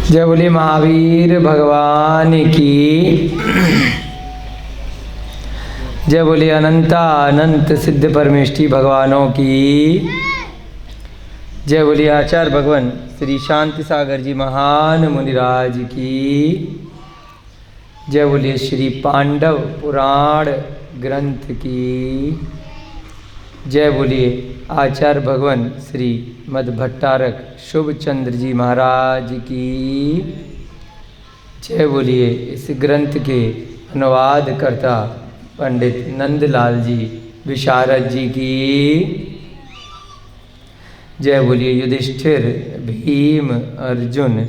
जय बोले महावीर भगवान की। जय बोले अनंत सिद्ध परमेष्टि भगवानों की। जय बोले आचार्य भगवान श्री शांति सागर जी महान मुनिराज की। जय बोले श्री पांडव पुराण ग्रंथ की। जय बोलिए आचार्य भगवान श्री मध्भट्टारक शुभ चंद्र जी महाराज की। जय बोलिए इस ग्रंथ के अनुवादकर्ता पंडित नंदलाल जी विशारद जी की। जय बोलिए युधिष्ठिर भीम अर्जुन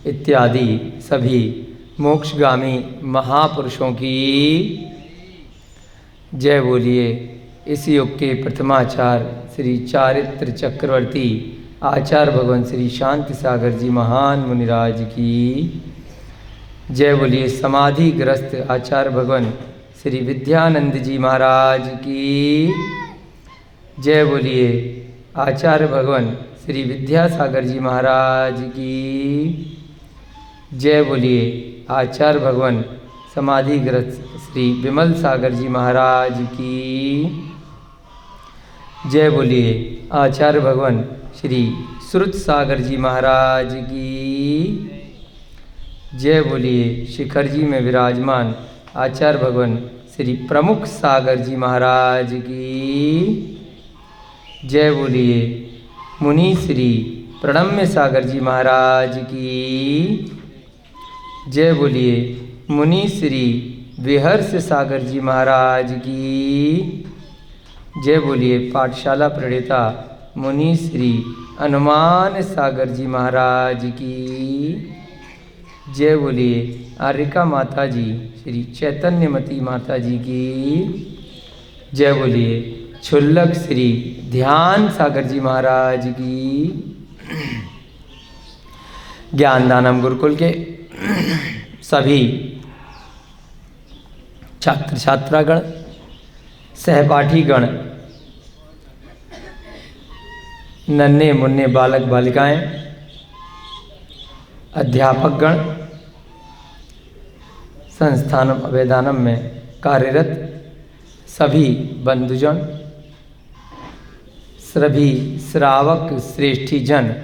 इत्यादि सभी मोक्षगामी महापुरुषों की। जय बोलिए इस युग के प्रथमाचार्य श्री चारित्र चक्रवर्ती आचार्य भगवान श्री शांति सागर जी महान मुनिराज की। जय बोलिए समाधि ग्रस्त आचार्य भगवान श्री विद्यानंद जी महाराज की। जय बोलिए आचार्य भगवान श्री विद्यासागर जी महाराज की। जय बोलिए आचार्य भगवान समाधि ग्रस्त श्री विमल सागर जी महाराज की। जय बोलिए आचार्य भगवान श्री श्रुत सागर जी महाराज की। जय बोलिए शिखर जी में विराजमान आचार्य भगवान श्री प्रमुख सागर जी महाराज की। जय बोलिए मुनि श्री प्रणम्य सागर जी महाराज की। जय बोलिए मुनि श्री विहर्ष सागर जी महाराज की। जय बोलिए पाठशाला प्रणेता मुनि श्री हनुमान सागर जी महाराज की। जय बोलिए आर्यका माता जी श्री चैतन्यमती माता जी की। जय बोलिए क्षुल्लक श्री ध्यान सागर जी महाराज की। ज्ञानदानम गुरुकुल के सभी छात्र छात्रागण सहपाठीगण नन्हे मुन्ने बालक बालिकाएं अध्यापकगण संस्थानम अवेदानम में कार्यरत सभी बंधुजन सभी श्रावक श्रेष्ठी जन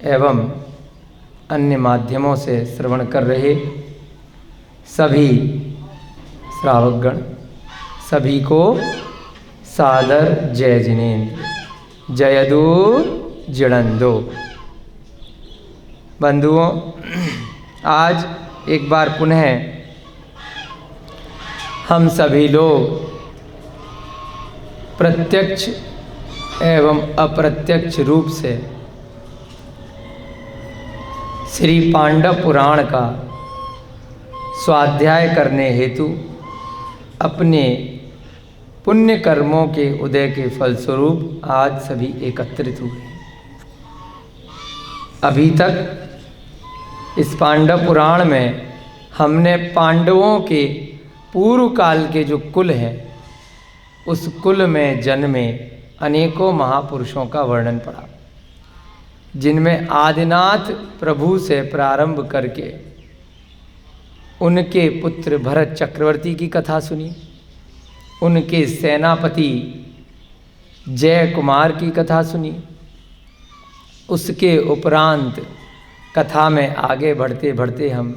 एवं अन्य माध्यमों से श्रवण कर रहे सभी श्रावकगण सभी को सादर जय जिनेन्द्र जयदो जड़ंदो। बंधुओं आज एक बार पुनः हम सभी लोग प्रत्यक्ष एवं अप्रत्यक्ष रूप से श्री पांडव पुराण का स्वाध्याय करने हेतु अपने पुण्य कर्मों के उदय के फलस्वरूप आज सभी एकत्रित हुए। अभी तक इस पांडव पुराण में हमने पांडवों के पूर्व काल के जो कुल है उस कुल में जन्मे अनेकों महापुरुषों का वर्णन पड़ा, जिनमें आदिनाथ प्रभु से प्रारंभ करके उनके पुत्र भरत चक्रवर्ती की कथा सुनी, उनके सेनापति जय कुमार की कथा सुनी। उसके उपरांत कथा में आगे बढ़ते बढ़ते हम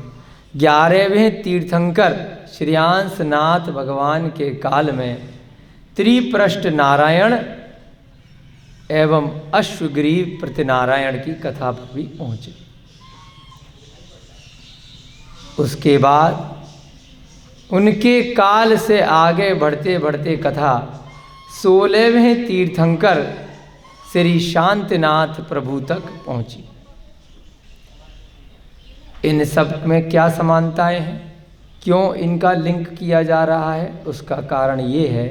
11वें तीर्थंकर श्रेयांसनाथ भगवान के काल में त्रिपृष्ठ नारायण एवं अश्वग्रीव प्रतिनारायण की कथा पर भी पहुँचे। उसके बाद उनके काल से आगे बढ़ते बढ़ते कथा 16वें तीर्थंकर श्री शांतिनाथ प्रभु तक पहुंची। इन सब में क्या समानताएं हैं, क्यों इनका लिंक किया जा रहा है, उसका कारण ये है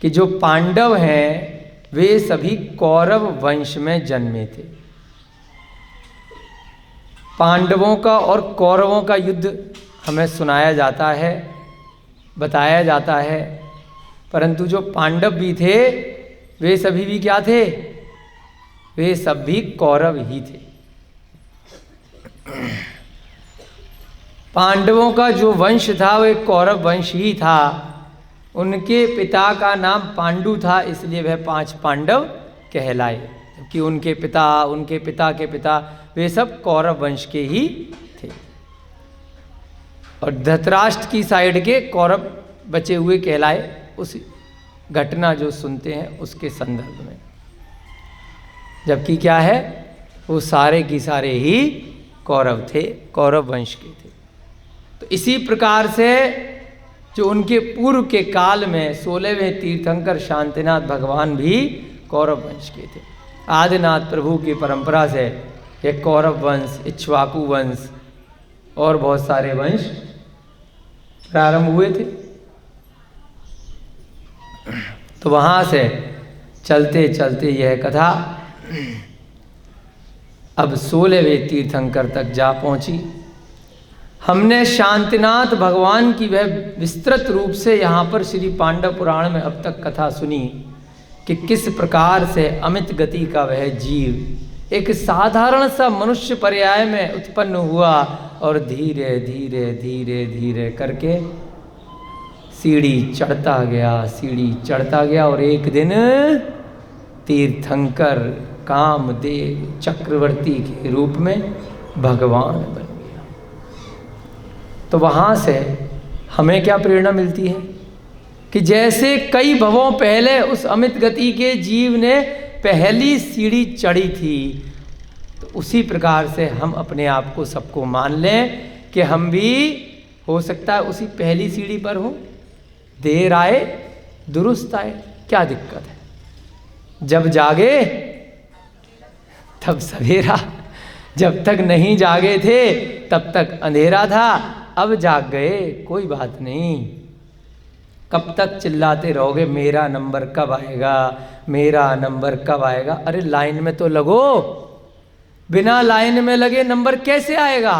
कि जो पांडव हैं वे सभी कौरव वंश में जन्मे थे। पांडवों का और कौरवों का युद्ध हमें सुनाया जाता है, बताया जाता है, परंतु जो पांडव भी थे वे सभी भी क्या थे, वे सब भी कौरव ही थे। पांडवों का जो वंश था वो एक कौरव वंश ही था। उनके पिता का नाम पांडु था, इसलिए वह 5 पांडव कहलाए। कि उनके पिता के पिता वे सब कौरव वंश के ही थे। और धृतराष्ट्र की साइड के कौरव बचे हुए कहलाए, उस घटना जो सुनते हैं उसके संदर्भ में। जबकि क्या है, वो सारे की सारे ही कौरव थे, कौरव वंश के थे। तो इसी प्रकार से जो उनके पूर्व के काल में 16वें तीर्थंकर शांतिनाथ भगवान भी कौरव वंश के थे। आदिनाथ प्रभु की परंपरा से यह कौरव वंश, इक्ष्वाकु वंश और बहुत सारे वंश प्रारंभ हुए थे। तो वहाँ से चलते चलते यह कथा अब 16वें तीर्थंकर तक जा पहुँची। हमने शांतिनाथ भगवान की वह विस्तृत रूप से यहाँ पर श्री पांडव पुराण में अब तक कथा सुनी कि किस प्रकार से अमित गति का वह जीव एक साधारण सा मनुष्य पर्याय में उत्पन्न हुआ और धीरे धीरे धीरे धीरे करके सीढ़ी चढ़ता गया और एक दिन तीर्थंकर कामदेव चक्रवर्ती के रूप में भगवान बन गया। तो वहाँ से हमें क्या प्रेरणा मिलती है कि जैसे कई भवों पहले उस अमित गति के जीव ने पहली सीढ़ी चढ़ी थी, तो उसी प्रकार से हम अपने आप को सबको मान लें कि हम भी हो सकता है उसी पहली सीढ़ी पर हो। देर आए दुरुस्त आए, क्या दिक्कत है। जब जागे तब सवेरा, जब तक नहीं जागे थे तब तक अंधेरा था, अब जाग गए कोई बात नहीं। कब तक चिल्लाते रहोगे मेरा नंबर कब आएगा, मेरा नंबर कब आएगा। अरे लाइन में तो लगो, बिना लाइन में लगे नंबर कैसे आएगा।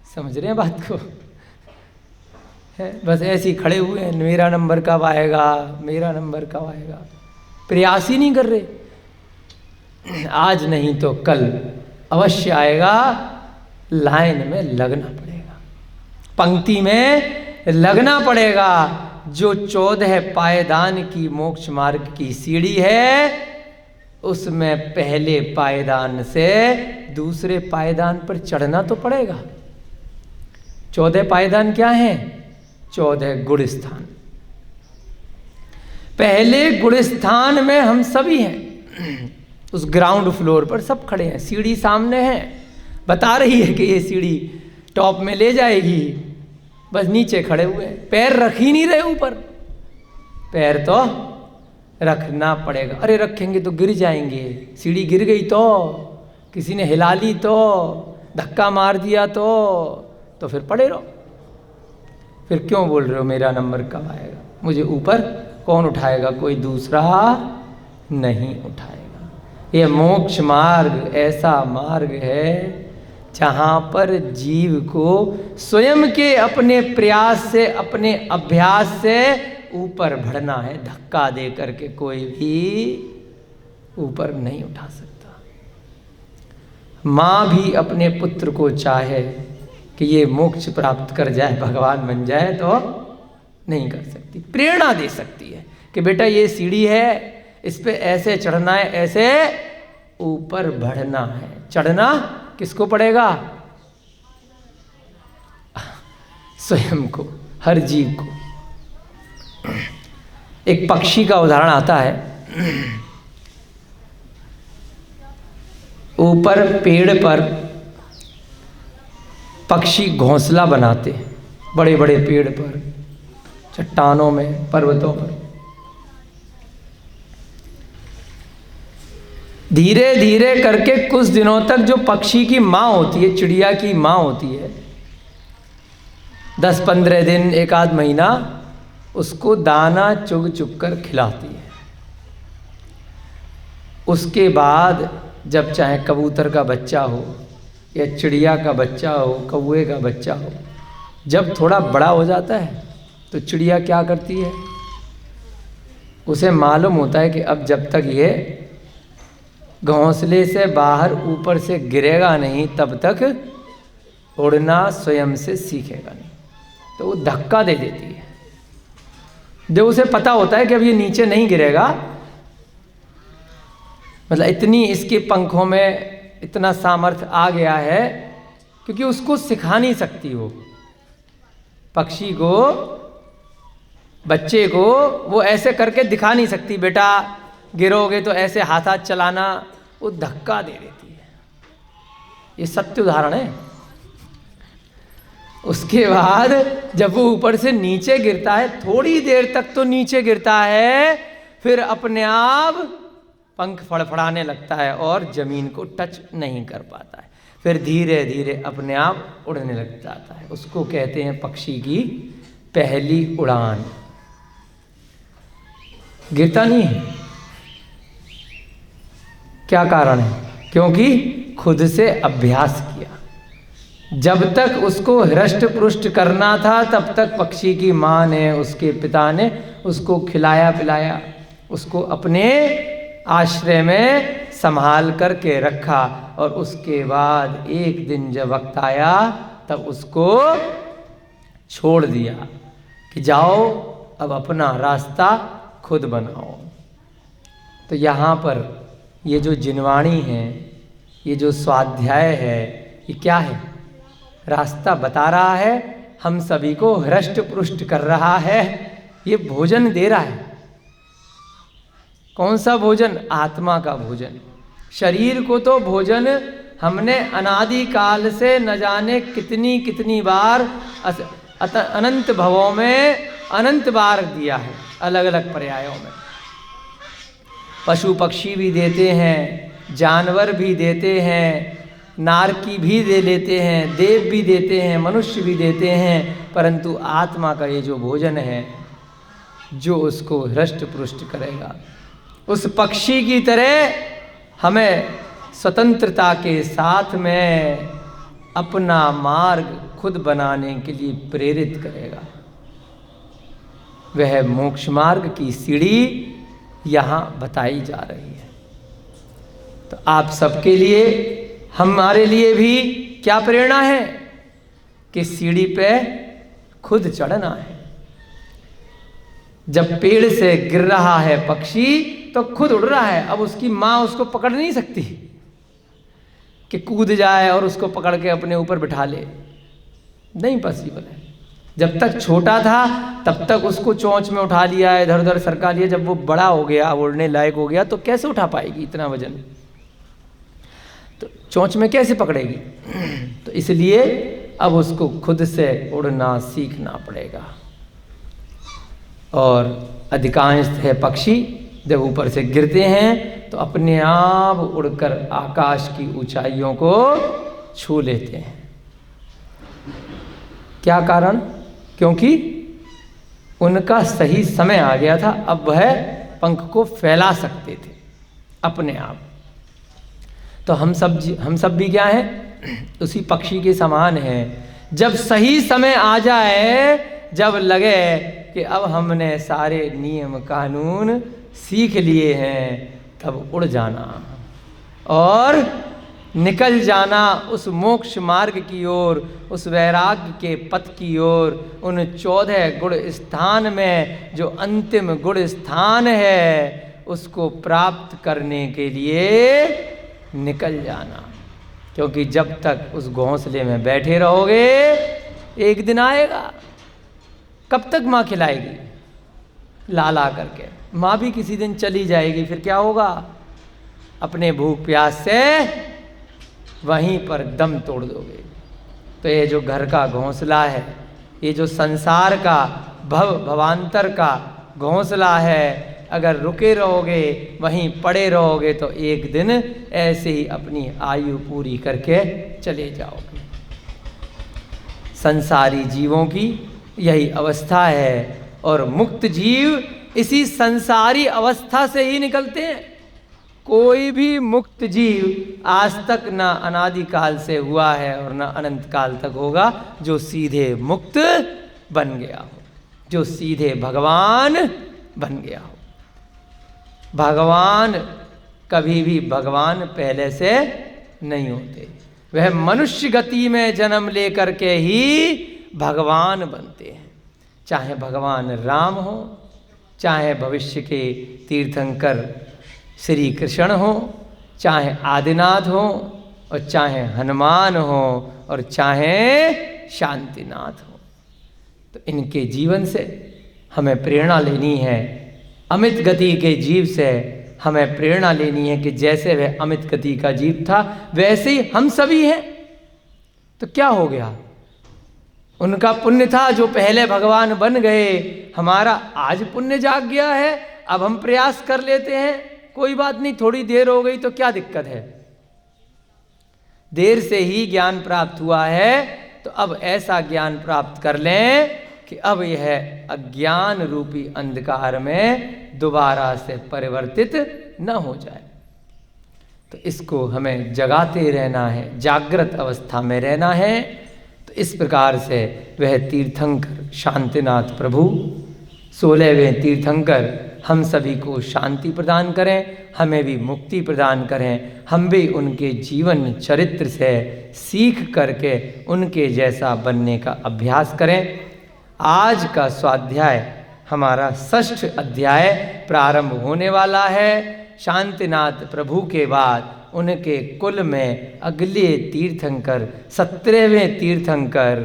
समझ रहे हैं बात को, है बस ऐसे ही खड़े हुए हैं, मेरा नंबर कब आएगा, मेरा नंबर कब आएगा, प्रयास ही नहीं कर रहे। आज नहीं तो कल अवश्य आएगा, लाइन में लगना पड़ेगा, पंक्ति में लगना पड़ेगा। जो 14 पायदान की मोक्ष मार्ग की सीढ़ी है, उसमें पहले पायदान से दूसरे पायदान पर चढ़ना तो पड़ेगा। 14 पायदान क्या हैं? 14 गुण स्थान। पहले गुण स्थान में हम सभी हैं, उस ग्राउंड फ्लोर पर सब खड़े हैं, सीढ़ी सामने है, बता रही है कि ये सीढ़ी टॉप में ले जाएगी, बस नीचे खड़े हुए हैं, पैर रख ही नहीं रहे ऊपर। पैर तो रखना पड़ेगा। अरे रखेंगे तो गिर जाएंगे, सीढ़ी गिर गई तो, किसी ने हिला ली तो, धक्का मार दिया तो फिर पड़े रहो। फिर क्यों बोल रहे हो मेरा नंबर कब आएगा, मुझे ऊपर कौन उठाएगा, कोई दूसरा नहीं उठाएगा। यह मोक्ष मार्ग ऐसा मार्ग है जहाँ पर जीव को स्वयं के अपने प्रयास से, अपने अभ्यास से ऊपर बढ़ना है। धक्का दे करके कोई भी ऊपर नहीं उठा सकता। माँ भी अपने पुत्र को चाहे कि ये मोक्ष प्राप्त कर जाए, भगवान बन जाए, तो नहीं कर सकती। प्रेरणा दे सकती है कि बेटा ये सीढ़ी है, इस पे ऐसे चढ़ना है, ऐसे ऊपर बढ़ना है। चढ़ना किसको पड़ेगा? स्वयं को, हर जीव को। एक पक्षी का उदाहरण आता है। ऊपर पेड़ पर पक्षी घोंसला बनाते हैं, बड़े बड़े पेड़ पर, चट्टानों में, पर्वतों पर। धीरे धीरे करके कुछ दिनों तक जो पक्षी की माँ होती है, चिड़िया की माँ होती है, 10-15 दिन, एक आध महीना उसको दाना चुग चुग कर खिलाती है। उसके बाद जब चाहे कबूतर का बच्चा हो या चिड़िया का बच्चा हो, कौवे का बच्चा हो, जब थोड़ा बड़ा हो जाता है तो चिड़िया क्या करती है, उसे मालूम होता है कि अब जब तक ये घोंसले से बाहर ऊपर से गिरेगा नहीं तब तक उड़ना स्वयं से सीखेगा नहीं। तो वो धक्का दे देती है। जब उसे पता होता है कि अब ये नीचे नहीं गिरेगा, मतलब इतनी इसके पंखों में इतना सामर्थ्य आ गया है, क्योंकि उसको सिखा नहीं सकती वो पक्षी को, बच्चे को वो ऐसे करके दिखा नहीं सकती, बेटा गिरोगे तो ऐसे हाथ हाथ चलाना, वो धक्का दे देती है। ये सत्य उदाहरण है। उसके बाद जब वो ऊपर से नीचे गिरता है, थोड़ी देर तक तो नीचे गिरता है, फिर अपने आप पंख फड़फड़ाने लगता है और जमीन को टच नहीं कर पाता है, फिर धीरे धीरे अपने आप उड़ने लग जाता है। उसको कहते हैं पक्षी की पहली उड़ान। गिरता नहीं है, क्या कारण है? क्योंकि खुद से अभ्यास किया। जब तक उसको हृष्ट पुष्ट करना था तब तक पक्षी की माँ ने, उसके पिता ने उसको खिलाया पिलाया, उसको अपने आश्रय में संभाल करके रखा, और उसके बाद एक दिन जब वक्त आया तब उसको छोड़ दिया कि जाओ अब अपना रास्ता खुद बनाओ। तो यहाँ पर ये जो जिनवाणी है, ये जो स्वाध्याय है, ये क्या है? रास्ता बता रहा है, हम सभी को हृष्ट पुष्ट कर रहा है, ये भोजन दे रहा है। कौन सा भोजन? आत्मा का भोजन। शरीर को तो भोजन हमने अनादि काल से न जाने कितनी कितनी बार अनंत भवों में अनंत बार दिया है, अलग अलग पर्यायों में। पशु पक्षी भी देते हैं, जानवर भी देते हैं, नारकी भी दे लेते हैं, देव भी देते हैं, मनुष्य भी देते हैं, परंतु आत्मा का ये जो भोजन है, जो उसको हृष्ट पुष्ट करेगा, उस पक्षी की तरह हमें स्वतंत्रता के साथ में अपना मार्ग खुद बनाने के लिए प्रेरित करेगा। वह मोक्ष मार्ग की सीढ़ी यहाँ बताई जा रही है। तो आप सबके लिए, हमारे लिए भी क्या प्रेरणा है कि सीढ़ी पे खुद चढ़ना है। जब पेड़ से गिर रहा है पक्षी तो खुद उड़ रहा है, अब उसकी माँ उसको पकड़ नहीं सकती कि कूद जाए और उसको पकड़ के अपने ऊपर बिठा ले, नहीं पॉसिबल है। जब तक छोटा था तब तक उसको चोंच में उठा लिया, इधर उधर सरका लिया, जब वो बड़ा हो गया, उड़ने लायक हो गया, तो कैसे उठा पाएगी इतना वजन? तो चोंच में कैसे पकड़ेगी? तो इसलिए अब उसको खुद से उड़ना सीखना पड़ेगा। और अधिकांश है पक्षी जब ऊपर से गिरते हैं तो अपने आप उड़कर आकाश की ऊंचाइयों को छू लेते हैं। क्या कारण? क्योंकि उनका सही समय आ गया था, अब वह पंख को फैला सकते थे अपने आप। तो हम सब भी क्या हैं? उसी पक्षी के समान हैं। जब सही समय आ जाए, जब लगे कि अब हमने सारे नियम कानून सीख लिए हैं, तब उड़ जाना और निकल जाना उस मोक्ष मार्ग की ओर, उस वैराग्य के पथ की ओर, उन 14 गुण स्थान में जो अंतिम गुण स्थान है, उसको प्राप्त करने के लिए निकल जाना। क्योंकि जब तक उस घोंसले में बैठे रहोगे, एक दिन आएगा, कब तक माँ खिलाएगी? ला ला करके। माँ भी किसी दिन चली जाएगी, फिर क्या होगा? अपने भूख प्यास से वहीं पर दम तोड़ दोगे। तो ये जो घर का घोंसला है, ये जो संसार का भवांतर का घोंसला है, अगर रुके रहोगे, वहीं पड़े रहोगे, तो एक दिन ऐसे ही अपनी आयु पूरी करके चले जाओगे। संसारी जीवों की यही अवस्था है, और मुक्त जीव इसी संसारी अवस्था से ही निकलते हैं। कोई भी मुक्त जीव आज तक न अनादि काल से हुआ है और न अनंत काल तक होगा जो सीधे मुक्त बन गया हो, जो सीधे भगवान बन गया हो। भगवान कभी भी भगवान पहले से नहीं होते। वह मनुष्य गति में जन्म लेकर के ही भगवान बनते हैं। चाहे भगवान राम हो, चाहे भविष्य के तीर्थंकर श्री कृष्ण हो, चाहे आदिनाथ हो, और चाहे हनुमान हो, और चाहे शांतिनाथ हो। तो इनके जीवन से हमें प्रेरणा लेनी है। अमित गति के जीव से हमें प्रेरणा लेनी है कि जैसे वह अमित गति का जीव था वैसे ही हम सभी हैं। तो क्या हो गया? उनका पुण्य था जो पहले भगवान बन गए, हमारा आज पुण्य जाग गया है, अब हम प्रयास कर लेते हैं, कोई बात नहीं, थोड़ी देर हो गई तो क्या दिक्कत है। देर से ही ज्ञान प्राप्त हुआ है तो अब ऐसा ज्ञान प्राप्त कर लें कि अब यह अज्ञान रूपी अंधकार में दोबारा से परिवर्तित न हो जाए। तो इसको हमें जगाते रहना है, जागृत अवस्था में रहना है। तो इस प्रकार से वह तीर्थंकर शांतिनाथ प्रभु 16वें तीर्थंकर हम सभी को शांति प्रदान करें, हमें भी मुक्ति प्रदान करें। हम भी उनके जीवन चरित्र से सीख करके उनके जैसा बनने का अभ्यास करें। आज का स्वाध्याय हमारा 6ठ अध्याय प्रारंभ होने वाला है। शांतिनाथ प्रभु के बाद उनके कुल में अगले तीर्थंकर 17वें तीर्थंकर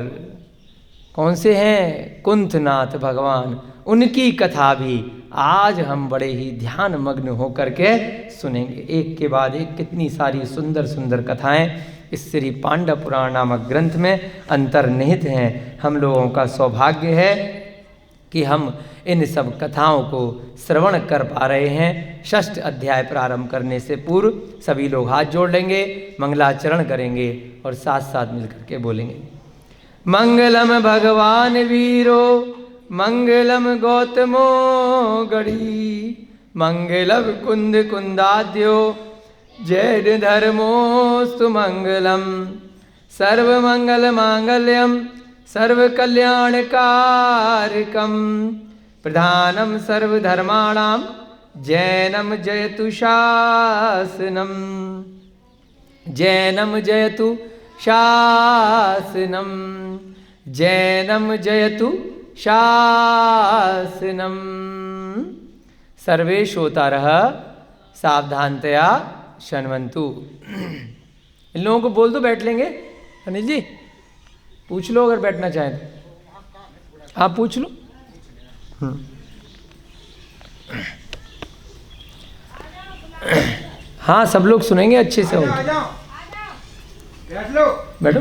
कौन से हैं? कुंथनाथ भगवान। उनकी कथा भी आज हम बड़े ही ध्यान मग्न होकर के सुनेंगे। एक के बाद एक कितनी सारी सुंदर सुंदर कथाएं इस श्री पांडव पुराण नामक ग्रंथ में अंतर्निहित हैं। हम लोगों का सौभाग्य है कि हम इन सब कथाओं को श्रवण कर पा रहे हैं। 6ठ अध्याय प्रारंभ करने से पूर्व सभी लोग हाथ जोड़ लेंगे, मंगलाचरण करेंगे और साथ साथ मिलकर के बोलेंगे। मंगलम भगवान वीरो मंगलम गौतमो गढ़ी, मंगलम कुंद कुंदाद्यो जैन धर्मोस्तु मंगलम, सर्वमंगल मांगल्यम सर्वकल्याणकारकम, प्रधानम सर्वधर्माणां जैनम जयतु शासनम, जैनम जयतु शासनम, जैनम जयतु शासनम। सर्वे श्रोतारः सावधानतया शृण्वन्तु। इन लोगों को बोल दो, बैठ लेंगे। अनिल जी पूछ लो अगर बैठना चाहें तो। आप पूछ लो। हाँ सब लोग सुनेंगे अच्छे से। बैठो।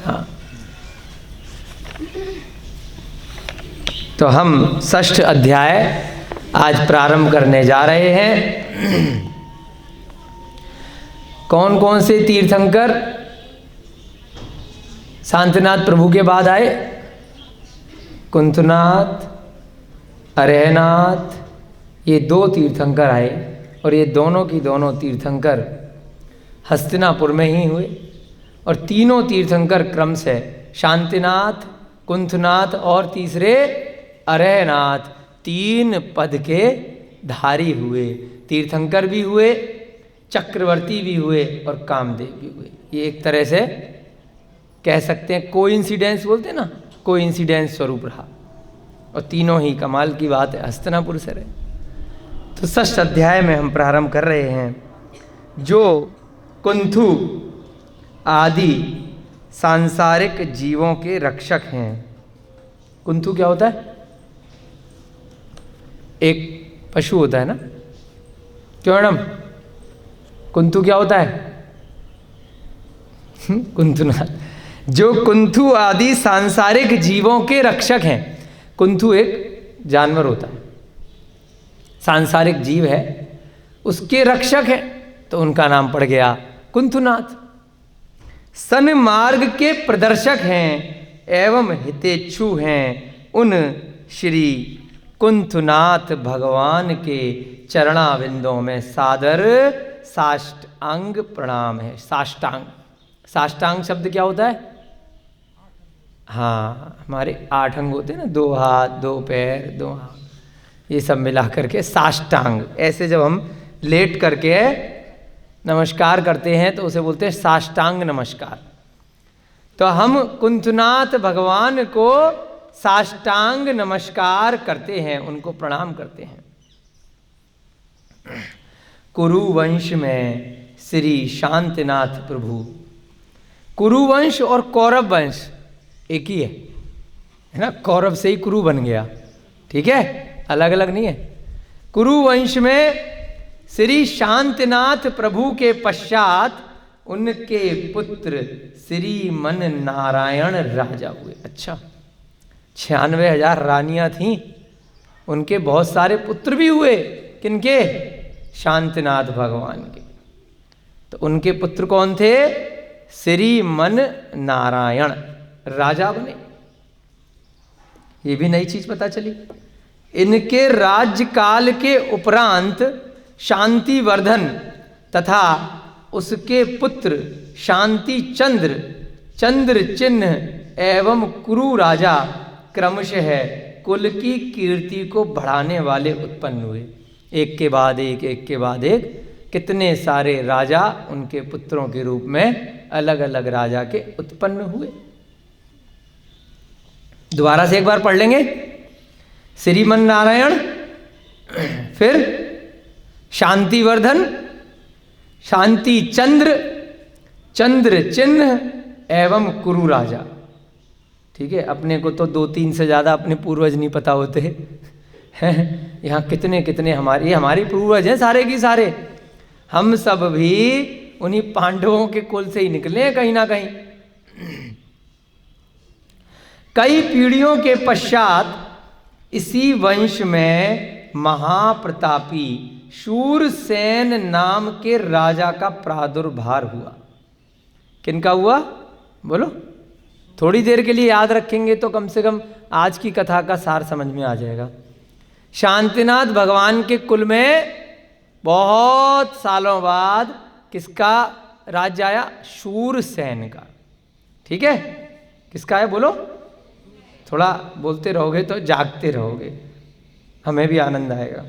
हाँ तो हम 6ठ अध्याय आज प्रारंभ करने जा रहे हैं। कौन कौन से तीर्थंकर शांतिनाथ प्रभु के बाद आए? कुंथनाथ, अरहनाथ, ये 2 तीर्थंकर आए और ये दोनों की दोनों तीर्थंकर हस्तिनापुर में ही हुए। और तीनों तीर्थंकर क्रम से शांतिनाथ, कुंथनाथ और तीसरे अरहनाथ 3 पद के धारी हुए। तीर्थंकर भी हुए, चक्रवर्ती भी हुए और कामदेव भी हुए। ये एक तरह से कह सकते हैं कोइंसिडेंस बोलते हैं ना, कोइंसिडेंस स्वरूप रहा। और तीनों ही कमाल की बात है, हस्तिनापुर से रहे। तो 6ठ अध्याय में हम प्रारंभ कर रहे हैं। जो कुंथु आदि सांसारिक जीवों के रक्षक हैं। कुंथु क्या होता है? एक पशु होता है ना, क्यों मैडम? कुंथु क्या होता है? कुंथुनाथ। जो कुंथु आदि सांसारिक जीवों के रक्षक हैं। कुंथु एक जानवर होता है, सांसारिक जीव है, उसके रक्षक हैं, तो उनका नाम पड़ गया कुंथुनाथ। सन्मार्ग के प्रदर्शक हैं एवं हितेच्छु हैं। उन श्री कुंथुनाथ भगवान के चरणाविंदों में सादर साष्टांग प्रणाम है। साष्टांग, साष्टांग शब्द क्या होता है? हाँ, हमारे 8 अंग होते हैं ना, 2 हाथ 2 पैर 2 हाथ, ये सब मिला करके साष्टांग। ऐसे जब हम लेट करके नमस्कार करते हैं तो उसे बोलते हैं साष्टांग नमस्कार। तो हम कुंथनाथ भगवान को साष्टांग नमस्कार करते हैं, उनको प्रणाम करते हैं। कुरु वंश में श्री शांतिनाथ प्रभु, कुरु वंश और कौरव वंश एक ही है ना, कौरव से ही कुरु बन गया, ठीक है, अलग अलग नहीं है। कुरु वंश में श्री शांतिनाथ प्रभु के पश्चात उनके पुत्र श्री मन नारायण राजा हुए। अच्छा, 96,000 रानियां थीं, उनके बहुत सारे पुत्र भी हुए। किनके? शांतिनाथ भगवान के। तो उनके पुत्र कौन थे? श्री मन नारायण राजा बने। ये भी नई चीज पता चली। इनके राज्यकाल के उपरांत शांतिवर्धन तथा उसके पुत्र शांति चंद्र, चंद्र चिन्ह एवं कुरु राजा क्रमशः कुल की कीर्ति को बढ़ाने वाले उत्पन्न हुए। एक के बाद एक कितने सारे राजा उनके पुत्रों के रूप में अलग अलग राजा के उत्पन्न हुए। दोबारा से एक बार पढ़ लेंगे। श्रीमन नारायण, फिर शांतिवर्धन, शांति चंद्र, चंद्र चिन्ह एवं कुरु राजा। ठीक है, अपने को तो 2-3 से ज़्यादा अपने पूर्वज नहीं पता होते हैं। यहाँ कितने कितने हमारे पूर्वज हैं, सारे की सारे। हम सब भी उन्हीं पांडवों के कुल से ही निकले हैं कहीं ना कहीं। कई पीढ़ियों के पश्चात इसी वंश में महाप्रतापी शूरसेन नाम के राजा का प्रादुर्भाव हुआ। किनका हुआ? बोलो। थोड़ी देर के लिए याद रखेंगे तो कम से कम आज की कथा का सार समझ में आ जाएगा। शांतिनाथ भगवान के कुल में बहुत सालों बाद किसका राज्य आया? शूरसेन का। ठीक है, किसका है? बोलो। थोड़ा बोलते रहोगे तो जागते रहोगे, हमें भी आनंद आएगा।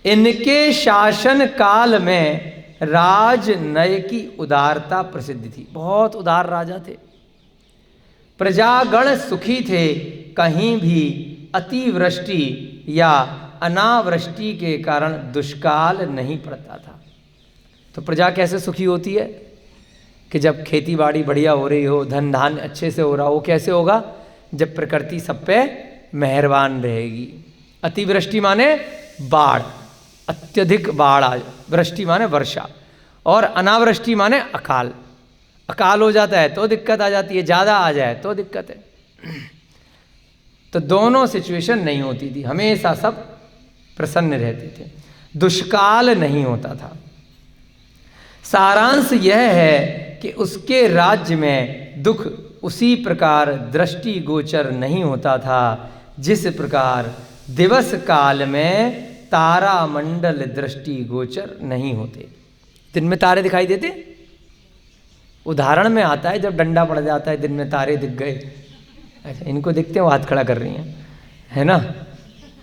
इनके शासन काल में राजनय की उदारता प्रसिद्ध थी। बहुत उदार राजा थे। प्रजागण सुखी थे, कहीं भी अतिवृष्टि या अनावृष्टि के कारण दुष्काल नहीं पड़ता था। तो प्रजा कैसे सुखी होती है? कि जब खेती बाड़ी बढ़िया हो रही हो, धन धान अच्छे से हो रहा हो। कैसे होगा? जब प्रकृति सब पे मेहरबान रहेगी। अतिवृष्टि माने बाढ़, अत्यधिक बाढ़ आ, वृष्टि माने वर्षा, और अनावृष्टि माने अकाल। अकाल हो जाता है तो दिक्कत आ जाती है, ज़्यादा आ जाए तो दिक्कत है। तो दोनों सिचुएशन नहीं होती थी, हमेशा सब प्रसन्न रहते थे, दुष्काल नहीं होता था। सारांश यह है कि उसके राज्य में दुख उसी प्रकार दृष्टि गोचर नहीं होता था जिस प्रकार दिवस काल में तारा मंडल दृष्टि गोचर नहीं होते। दिन में तारे दिखाई देते? उदाहरण में आता है जब डंडा पड़ जाता है, दिन में तारे दिख गए। अच्छा, इनको दिखते हैं, वो हाथ खड़ा कर रही हैं, है ना?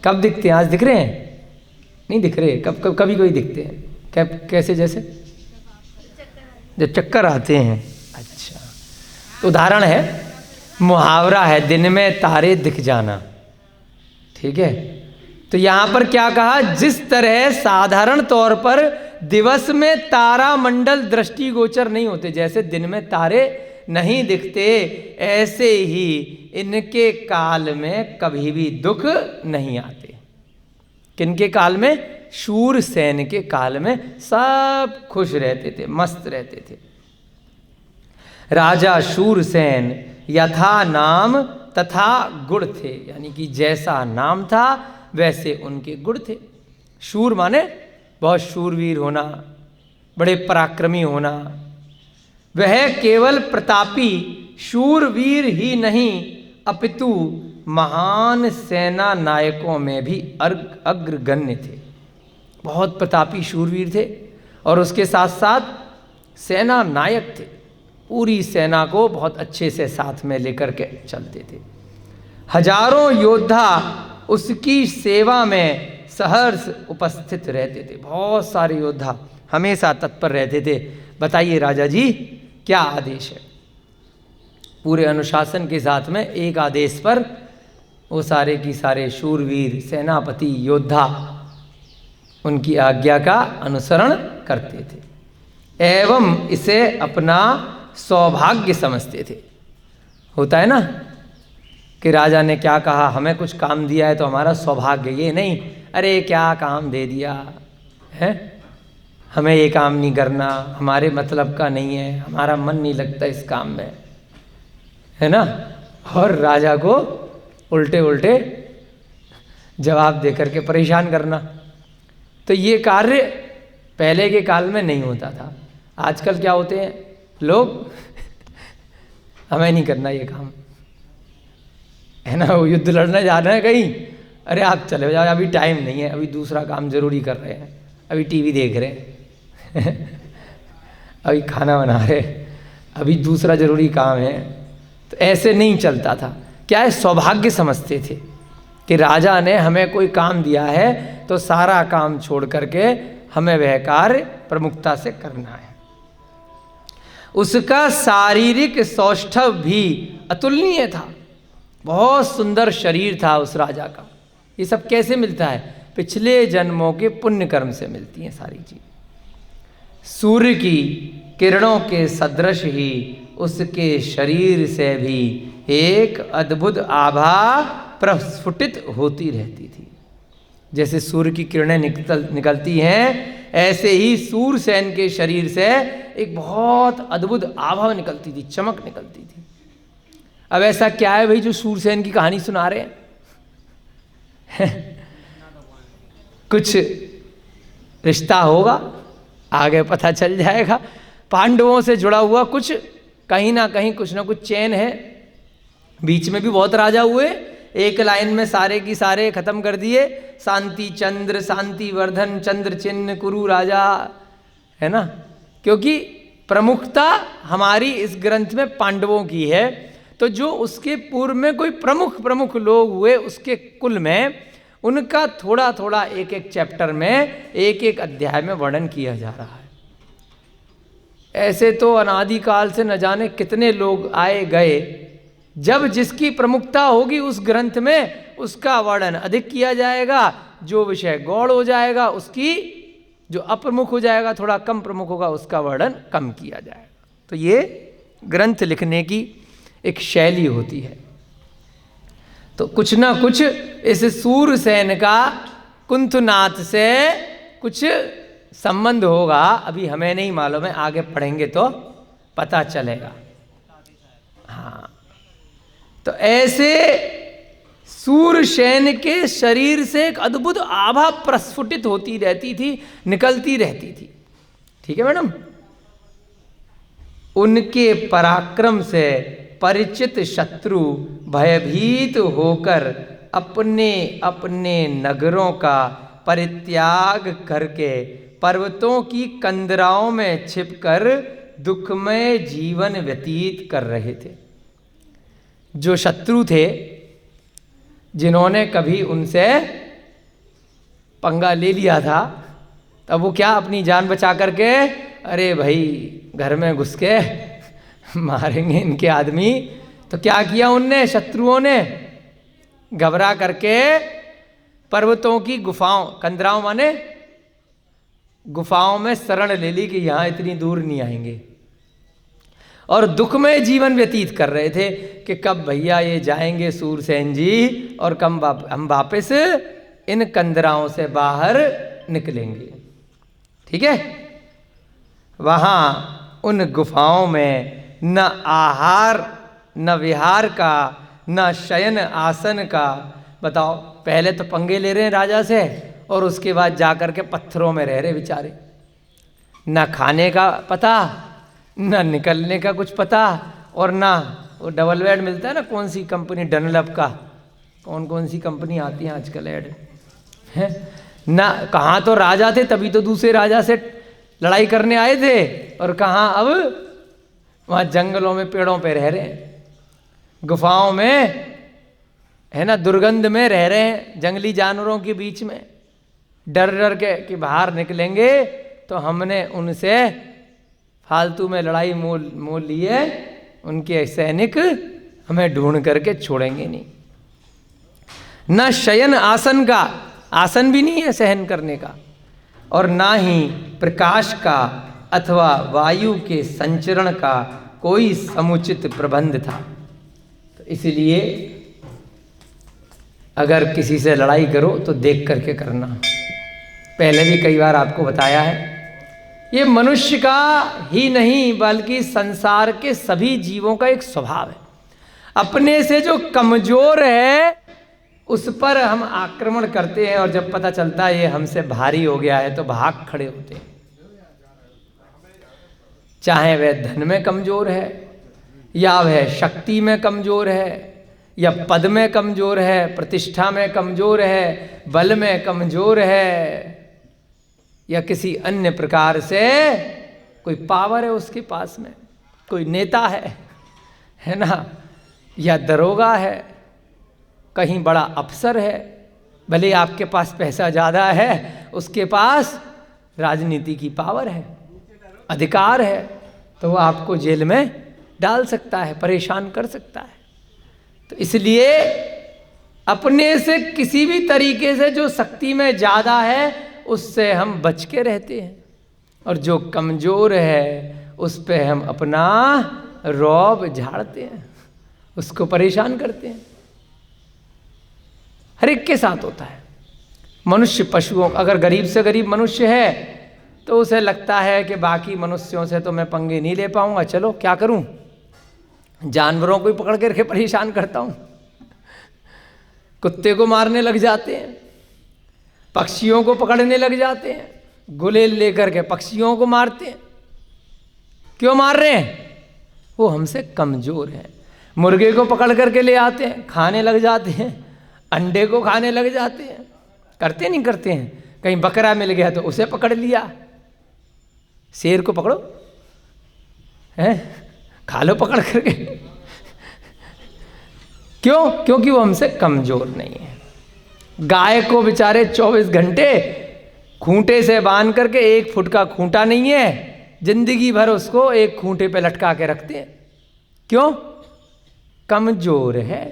कब दिखते हैं? आज दिख रहे हैं? नहीं दिख रहे। कब कभी कोई दिखते हैं। कैसे? जैसे जब चक्कर आते हैं। अच्छा, तो उदाहरण है, मुहावरा है, दिन में तारे दिख जाना। ठीक है, तो यहाँ पर क्या कहा? जिस तरह साधारण तौर पर दिवस में तारा मंडल दृष्टिगोचर नहीं होते, जैसे दिन में तारे नहीं दिखते, ऐसे ही इनके काल में कभी भी दुख नहीं आते। किनके काल में? शूरसेन के काल में सब खुश रहते थे, मस्त रहते थे। राजा शूरसेन यथा नाम तथा गुण थे, यानी कि जैसा नाम था वैसे उनके गुण थे। शूर माने बहुत शूरवीर होना, बड़े पराक्रमी होना। वह केवल प्रतापी शूरवीर ही नहीं अपितु महान सेना नायकों में भी अग्रगण्य थे। बहुत प्रतापी शूरवीर थे और उसके साथ साथ सेना नायक थे। पूरी सेना को बहुत अच्छे से साथ में लेकर के चलते थे। हजारों योद्धा उसकी सेवा में सहर्ष उपस्थित रहते थे। बहुत सारे योद्धा हमेशा तत्पर रहते थे। बताइए राजा जी क्या आदेश है। पूरे अनुशासन के साथ में एक आदेश पर वो सारे की सारे शूरवीर सेनापति योद्धा उनकी आज्ञा का अनुसरण करते थे एवं इसे अपना सौभाग्य समझते थे। होता है ना कि राजा ने क्या कहा, हमें कुछ काम दिया है तो हमारा सौभाग्य, ये नहीं अरे क्या काम दे दिया है, हमें ये काम नहीं करना, हमारे मतलब का नहीं है, हमारा मन नहीं लगता इस काम में, है ना। और राजा को उल्टे उल्टे जवाब दे करके परेशान करना। तो ये कार्य पहले के काल में नहीं होता था। आजकल क्या होते हैं लोग, हमें नहीं करना ये काम, है ना, वो युद्ध लड़ने जा रहे हैं कहीं, अरे आप चले जाओ, अभी टाइम नहीं है, अभी दूसरा काम जरूरी कर रहे हैं, अभी टीवी देख रहे हैं अभी खाना बना रहे, अभी दूसरा जरूरी काम है। तो ऐसे नहीं चलता था। क्या है, सौभाग्य समझते थे कि राजा ने हमें कोई काम दिया है तो सारा काम छोड़ करके हमें वह कार्य प्रमुखता से करना है। उसका शारीरिक सौष्ठव भी अतुलनीय था। बहुत सुंदर शरीर था उस राजा का। ये सब कैसे मिलता है, पिछले जन्मों के पुण्य कर्म से मिलती हैं सारी चीज। सूर्य की किरणों के सदृश ही उसके शरीर से भी एक अद्भुत आभा प्रस्फुटित होती रहती थी। जैसे सूर्य की किरणें निकलती हैं, ऐसे ही सूरसेन के शरीर से एक बहुत अद्भुत आभा निकलती थी, चमक निकलती थी। अब ऐसा क्या है भाई जो सूरसेन की कहानी सुना रहे हैं कुछ रिश्ता होगा, आगे पता चल जाएगा। पांडवों से जुड़ा हुआ कुछ कहीं ना कहीं कुछ ना कुछ चैन है। बीच में भी बहुत राजा हुए, एक लाइन में सारे की सारे खत्म कर दिए। शांति चंद्र, शांति वर्धन, चंद्र चिन्ह, कुरु राजा, है ना। क्योंकि प्रमुखता हमारी इस ग्रंथ में पांडवों की है, तो जो उसके पूर्व में कोई प्रमुख लोग हुए उसके कुल में, उनका थोड़ा थोड़ा एक एक चैप्टर में, एक एक अध्याय में वर्णन किया जा रहा है। ऐसे तो अनादिकाल से न जाने कितने लोग आए गए, जब जिसकी प्रमुखता होगी उस ग्रंथ में उसका वर्णन अधिक किया जाएगा, जो विषय गौड़ हो जाएगा उसकी, जो अप्रमुख हो जाएगा, थोड़ा कम प्रमुख होगा, उसका वर्णन कम किया जाएगा। तो ये ग्रंथ लिखने की एक शैली होती है। तो कुछ ना कुछ इस सूरसेन का कुंथनाथ से कुछ संबंध होगा, अभी हमें नहीं मालूम है, आगे पढ़ेंगे तो पता चलेगा। हाँ, तो ऐसे सूरसेन के शरीर से एक अद्भुत आभा प्रस्फुटित होती रहती थी, निकलती रहती थी। ठीक है मैडम। उनके पराक्रम से परिचित शत्रु भयभीत होकर अपने अपने नगरों का परित्याग करके पर्वतों की कंदराओं में छिपकर दुखमय जीवन व्यतीत कर रहे थे। जो शत्रु थे, जिन्होंने कभी उनसे पंगा ले लिया था, तब वो क्या अपनी जान बचा करके, अरे भाई घर में घुस के मारेंगे इनके आदमी, तो क्या किया उनने, शत्रुओं ने घबरा करके पर्वतों की गुफाओं, कंदराओं माने गुफाओं में शरण ले ली कि यहाँ इतनी दूर नहीं आएंगे, और दुख में जीवन व्यतीत कर रहे थे कि कब भैया ये जाएंगे सूरसेन जी, और कब हम वापस इन कंदराओं से बाहर निकलेंगे। ठीक है। वहाँ उन गुफाओं में न आहार न विहार का, न शयन आसन का। बताओ, पहले तो पंगे ले रहे हैं राजा से, और उसके बाद जाकर के पत्थरों में रह रहे बेचारे। न खाने का पता, न निकलने का कुछ पता, और ना वो डबल बेड मिलता है ना, कौन सी कंपनी, डनलप का, कौन सी कंपनी आती है आजकल ऐड है ना। कहाँ तो राजा थे, तभी तो दूसरे राजा से लड़ाई करने आए थे, और कहाँ अब वहाँ जंगलों में पेड़ों पे रह रहे हैं, गुफाओं में, है ना, दुर्गंध में रह रहे हैं, जंगली जानवरों के बीच में। डर डर के कि बाहर निकलेंगे तो हमने उनसे फालतू में लड़ाई मोल लिए, उनके सैनिक हमें ढूंढ करके छोड़ेंगे नहीं। न शयन आसन का, आसन भी नहीं है सहन करने का, और ना ही प्रकाश का अथवा वायु के संचरण का कोई समुचित प्रबंध था। तो इसलिए अगर किसी से लड़ाई करो तो देख करके करना। पहले भी कई बार आपको बताया है, ये मनुष्य का ही नहीं बल्कि संसार के सभी जीवों का एक स्वभाव है। अपने से जो कमजोर है उस पर हम आक्रमण करते हैं, और जब पता चलता है ये हमसे भारी हो गया है तो भाग खड़े होते हैं। चाहे वह धन में कमजोर है, या वह शक्ति में कमजोर है, या पद में कमजोर है, प्रतिष्ठा में कमजोर है, बल में कमजोर है, या किसी अन्य प्रकार से कोई पावर है उसके पास में, कोई नेता है ना, या दरोगा है, कहीं बड़ा अफसर है, भले आपके पास पैसा ज़्यादा है, उसके पास राजनीति की पावर है, अधिकार है, तो वो आपको जेल में डाल सकता है, परेशान कर सकता है। तो इसलिए अपने से किसी भी तरीके से जो शक्ति में ज़्यादा है उससे हम बच के रहते हैं, और जो कमज़ोर है उस पे हम अपना रौब झाड़ते हैं, उसको परेशान करते हैं। हर एक के साथ होता है। मनुष्य पशुओं, अगर गरीब से गरीब मनुष्य है तो उसे लगता है कि बाकी मनुष्यों से तो मैं पंगे नहीं ले पाऊंगा, चलो क्या करूं, जानवरों को ही पकड़ के रखे परेशान करता हूं। कुत्ते को मारने लग जाते हैं, पक्षियों को पकड़ने लग जाते हैं, गुलेल लेकर के पक्षियों को मारते हैं। क्यों मार रहे हैं? वो हमसे कमजोर है। मुर्गे को पकड़ करके ले आते हैं, खाने लग जाते हैं, अंडे को खाने लग जाते हैं। करते नहीं करते हैं? कहीं बकरा मिल गया तो उसे पकड़ लिया, शेर को पकड़ो है, खा लो पकड़ करके। क्यों? क्योंकि वो हमसे कमजोर नहीं है। गाय को बेचारे 24 घंटे खूंटे से बांध करके, 1 फुट का खूंटा नहीं है, जिंदगी भर उसको एक खूंटे पे लटका के रखते हैं। क्यों? कमजोर है।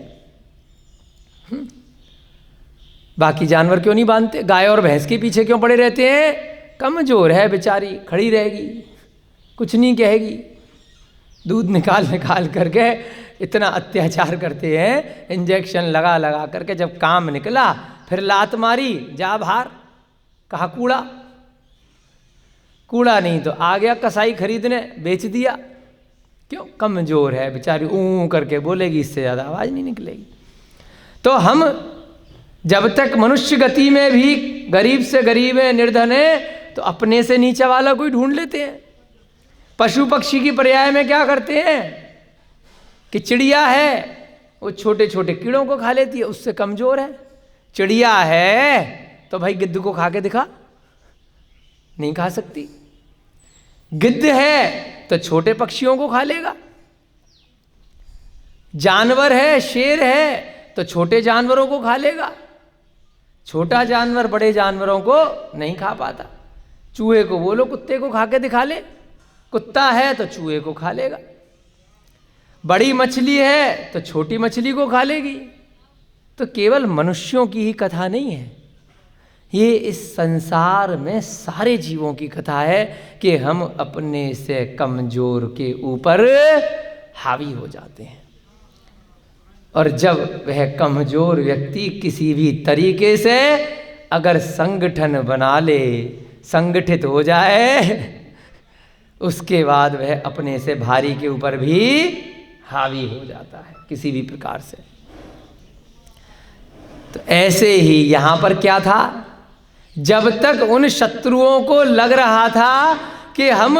बाकी जानवर क्यों नहीं बांधते? गाय और भैंस के पीछे क्यों पड़े रहते हैं? कमजोर है बेचारी, खड़ी रहेगी, कुछ नहीं कहेगी। दूध निकाल निकाल करके इतना अत्याचार करते हैं, इंजेक्शन लगा लगा करके, जब काम निकला फिर लात मारी, जा बाहर, कहा कूड़ा, कूड़ा नहीं तो आ गया कसाई खरीदने, बेच दिया। क्यों? कमजोर है बेचारी, ऊं करके बोलेगी, इससे ज़्यादा आवाज़ नहीं निकलेगी। तो हम जब तक मनुष्य गति में भी गरीब से गरीब है, निर्धन है, तो अपने से नीचे वाला कोई ढूंढ लेते हैं। पशु पक्षी की पर्याय में क्या करते हैं कि चिड़िया है, वो छोटे छोटे कीड़ों को खा लेती है, उससे कमजोर है। चिड़िया है तो भाई गिद्ध को खा के दिखा, नहीं खा सकती। गिद्ध है तो छोटे पक्षियों को खा लेगा। जानवर है, शेर है तो छोटे जानवरों को खा लेगा। छोटा जानवर बड़े जानवरों को नहीं खा पाता। चूहे को बोलो कुत्ते को खा के दिखा ले, कुत्ता है तो चूहे को खा लेगा। बड़ी मछली है तो छोटी मछली को खा लेगी। तो केवल मनुष्यों की ही कथा नहीं है, ये इस संसार में सारे जीवों की कथा है कि हम अपने से कमजोर के ऊपर हावी हो जाते हैं। और जब वह कमजोर व्यक्ति किसी भी तरीके से अगर संगठन बना ले, संगठित हो जाए, उसके बाद वह अपने से भारी के ऊपर भी हावी हो जाता है किसी भी प्रकार से। तो ऐसे ही यहाँ पर क्या था, जब तक उन शत्रुओं को लग रहा था कि हम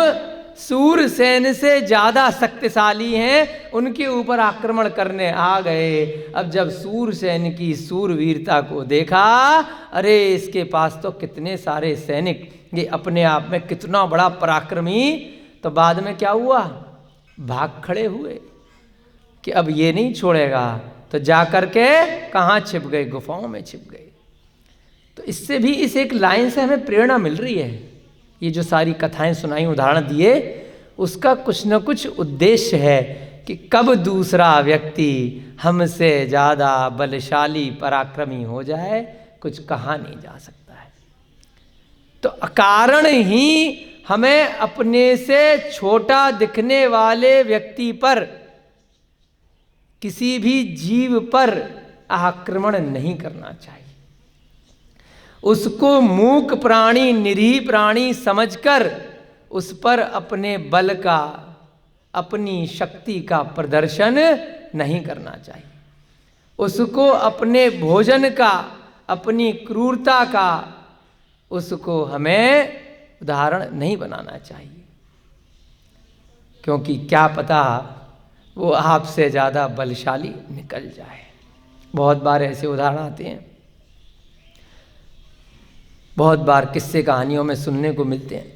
सूर सेन से ज़्यादा शक्तिशाली हैं, उनके ऊपर आक्रमण करने आ गए। अब जब सूर सेन की सूरवीरता को देखा, अरे इसके पास तो कितने सारे सैनिक, ये अपने आप में कितना बड़ा पराक्रमी, तो बाद में क्या हुआ, भाग खड़े हुए कि अब ये नहीं छोड़ेगा। तो जा कर के कहाँ छिप गए, गुफाओं में छिप गए। तो इससे भी, इस एक लाइन से हमें प्रेरणा मिल रही है। ये जो सारी कथाएं सुनाई, उदाहरण दिए, उसका कुछ न कुछ उद्देश्य है कि कब दूसरा व्यक्ति हमसे ज़्यादा बलशाली पराक्रमी हो जाए, कुछ कहा नहीं जा सकता है। तो अकारण ही हमें अपने से छोटा दिखने वाले व्यक्ति पर, किसी भी जीव पर आक्रमण नहीं करना चाहिए। उसको मूक प्राणी, निरीह प्राणी समझकर उस पर अपने बल का, अपनी शक्ति का प्रदर्शन नहीं करना चाहिए। उसको अपने भोजन का, अपनी क्रूरता का, उसको हमें उदाहरण नहीं बनाना चाहिए, क्योंकि क्या पता वो आपसे ज़्यादा बलशाली निकल जाए। बहुत बार ऐसे उदाहरण आते हैं, बहुत बार किस्से कहानियों में सुनने को मिलते हैं।